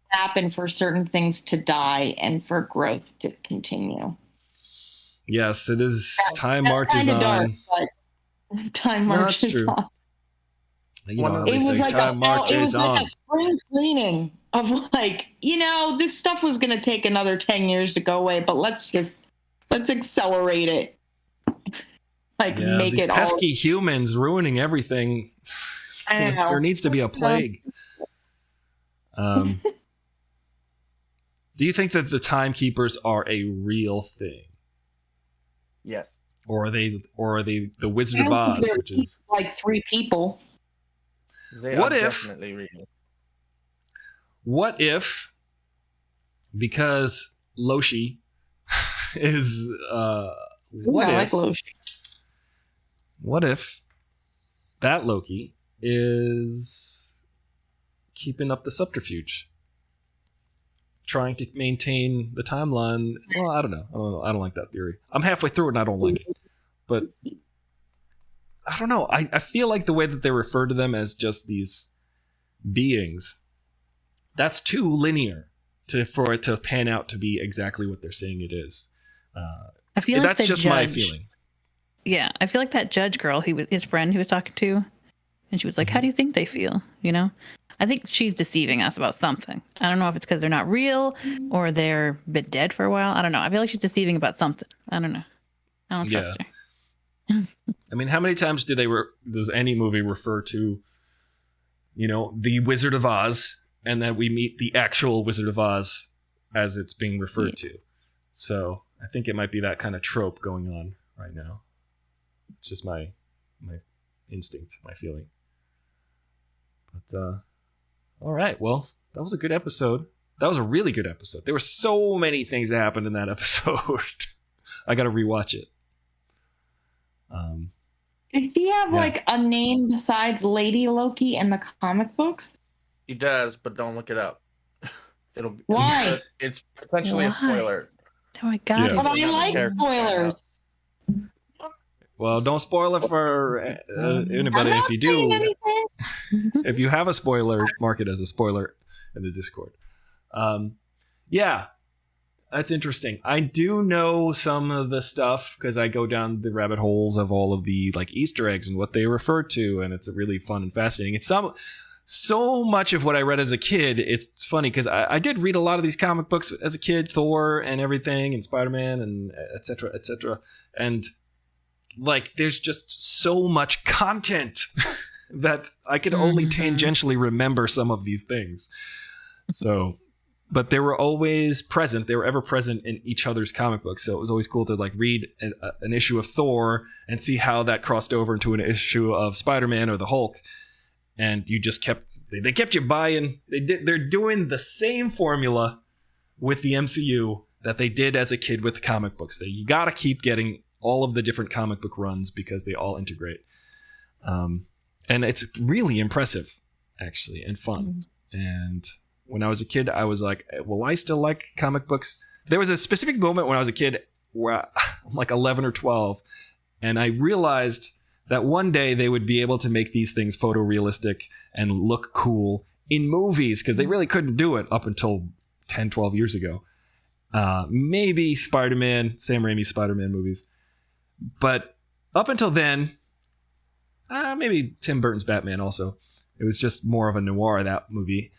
Speaker 3: Happen for certain things to die and for growth to continue.
Speaker 1: Yes, it is. Time marches on.
Speaker 3: Dark, but time marches on.
Speaker 1: It was like
Speaker 3: a spring cleaning of like, this stuff was going to take another 10 years to go away, but let's accelerate it. Make
Speaker 1: these
Speaker 3: it
Speaker 1: pesky humans ruining everything.
Speaker 3: I know.
Speaker 1: There needs to be a plague. Do you think that the timekeepers are a real thing?
Speaker 9: Yes.
Speaker 1: Or are they the Wizard of Oz, which is
Speaker 3: like 3 people?
Speaker 1: What if because Loki is what if that Loki is keeping up the subterfuge, trying to maintain the timeline? Well, I don't know. I don't like that theory. I'm halfway through it and I don't like it. But I don't know. I feel like the way that they refer to them as just these beings, that's too linear for it to pan out to be exactly what they're saying it is.
Speaker 4: I feel like
Speaker 1: that's just my feeling.
Speaker 4: Yeah, I feel like that judge girl, his friend he was talking to, and she was like, "How do you think they feel?" I think she's deceiving us about something. I don't know if it's because they're not real or they're a bit dead for a while. I don't know. I feel like she's deceiving about something. I don't know. I don't trust her.
Speaker 1: I mean, how many times does any movie refer to, the Wizard of Oz, and then we meet the actual Wizard of Oz as it's being referred to? So I think it might be that kind of trope going on right now. It's just my instinct, my feeling. But all right, well, that was a good episode. That was a really good episode. There were so many things that happened in that episode. I got to rewatch it.
Speaker 3: Does he have like a name besides Lady Loki in the comic books?
Speaker 9: He does, but don't look it up.
Speaker 3: Why?
Speaker 9: It's potentially a spoiler.
Speaker 4: Oh my god!
Speaker 3: But I like spoilers.
Speaker 1: Well, don't spoil it for anybody. If you do, if you have a spoiler, mark it as a spoiler in the Discord. Yeah. That's interesting. I do know some of the stuff because I go down the rabbit holes of all of the like Easter eggs and what they refer to, and it's really fun and fascinating. And
Speaker 10: so much of what I read as a kid, it's funny because I did read a lot of these comic books as a kid, Thor and everything, and Spider-Man and et cetera, et cetera. And like, there's just so much content that I could only tangentially remember some of these things. So, but they were always present. They were ever present in each other's comic books. So it was always cool to like read an issue of Thor and see how that crossed over into an issue of Spider-Man or the Hulk. And you just they kept you buying. They're doing the same formula with the MCU that they did as a kid with the comic books. You got to keep getting all of the different comic book runs because they all integrate. And it's really impressive, actually, and fun. And when I was a kid, I was like, well, I still like comic books. There was a specific moment when I was a kid where I'm like 11 or 12, and I realized that one day they would be able to make these things photorealistic and look cool in movies, because they really couldn't do it up until 10, 12 years ago. Maybe Spider-Man, Sam Raimi's Spider-Man movies. But up until then, maybe Tim Burton's Batman also. It was just more of a noir, that movie.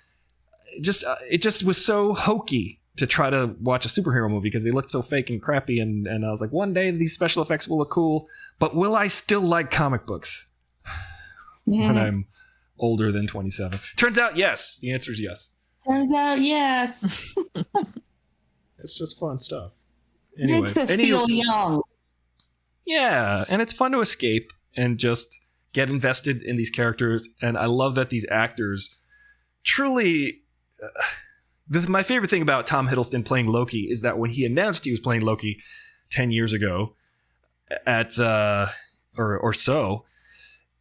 Speaker 10: It just was so hokey to try to watch a superhero movie because they looked so fake and crappy. And I was like, one day these special effects will look cool, but will I still like comic books when I'm older than 27? Turns out, yes. The answer is yes.
Speaker 3: Turns out, yes.
Speaker 10: It's just fun stuff. Anyway,
Speaker 3: Makes us feel young.
Speaker 10: Yeah, and it's fun to escape and just get invested in these characters. And I love that these actors truly... my favorite thing about Tom Hiddleston playing Loki is that when he announced he was playing Loki 10 years ago at or so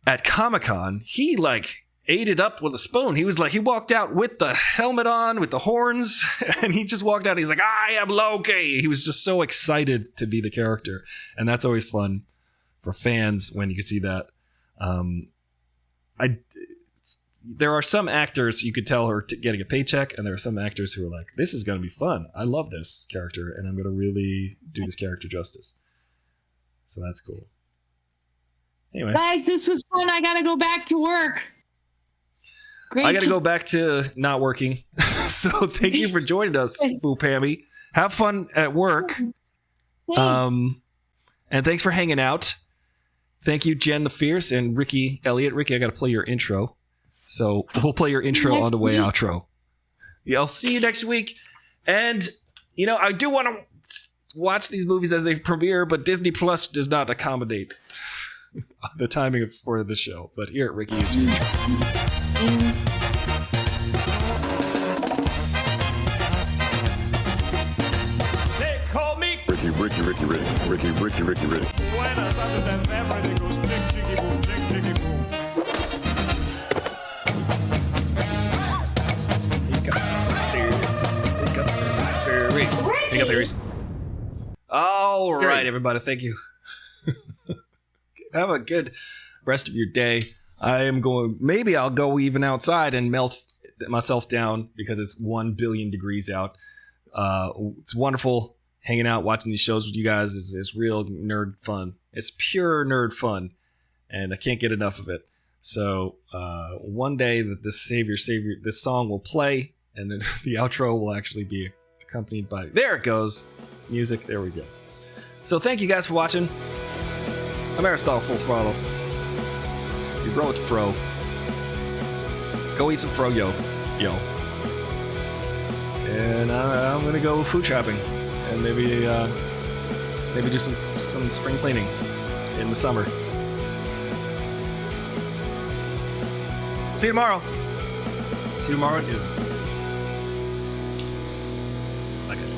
Speaker 10: at Comic-Con, he like ate it up with a spoon. He was like, he walked out with the helmet on, with the horns, and he just walked out. He's like, I am Loki. He was just so excited to be the character. And that's always fun for fans when you can see that. There are some actors you could tell are getting a paycheck, and there are some actors who are like, this is going to be fun. I love this character, and I'm going to really do this character justice. So that's cool. Anyway.
Speaker 3: Guys, this was fun. I got to go back to work. Great.
Speaker 10: I got to go back to not working. So thank you for joining us, Foo Pammy. Have fun at work.
Speaker 3: Thanks.
Speaker 10: And thanks for hanging out. Thank you, Jen the Fierce and Ricky Elliott. Ricky, I got to play your intro. So we'll play your intro on the way outro. Yeah, I'll see you next week. And, you know, I do want to watch these movies as they premiere, but Disney Plus does not accommodate the timing for the show. But here at Ricky is your
Speaker 2: They call me
Speaker 7: Ricky.
Speaker 2: when I start to dance, everything goes chick, chicky, boom, chick, chicky, boom.
Speaker 10: He got theories. All right, everybody. Thank you. Have a good rest of your day. Maybe I'll go even outside and melt myself down because it's 1 billion degrees out. It's wonderful hanging out, watching these shows with you guys. It's real nerd fun. It's pure nerd fun, and I can't get enough of it. So one day that this song will play, and then the outro will actually be accompanied by, there it goes, music. There we go. So thank you guys for watching. I'm Aristotle Full Throttle. You grow it to fro. Go eat some froyo, yo. And I'm gonna go food shopping and maybe do some spring cleaning in the summer. See you tomorrow. See you tomorrow at noon.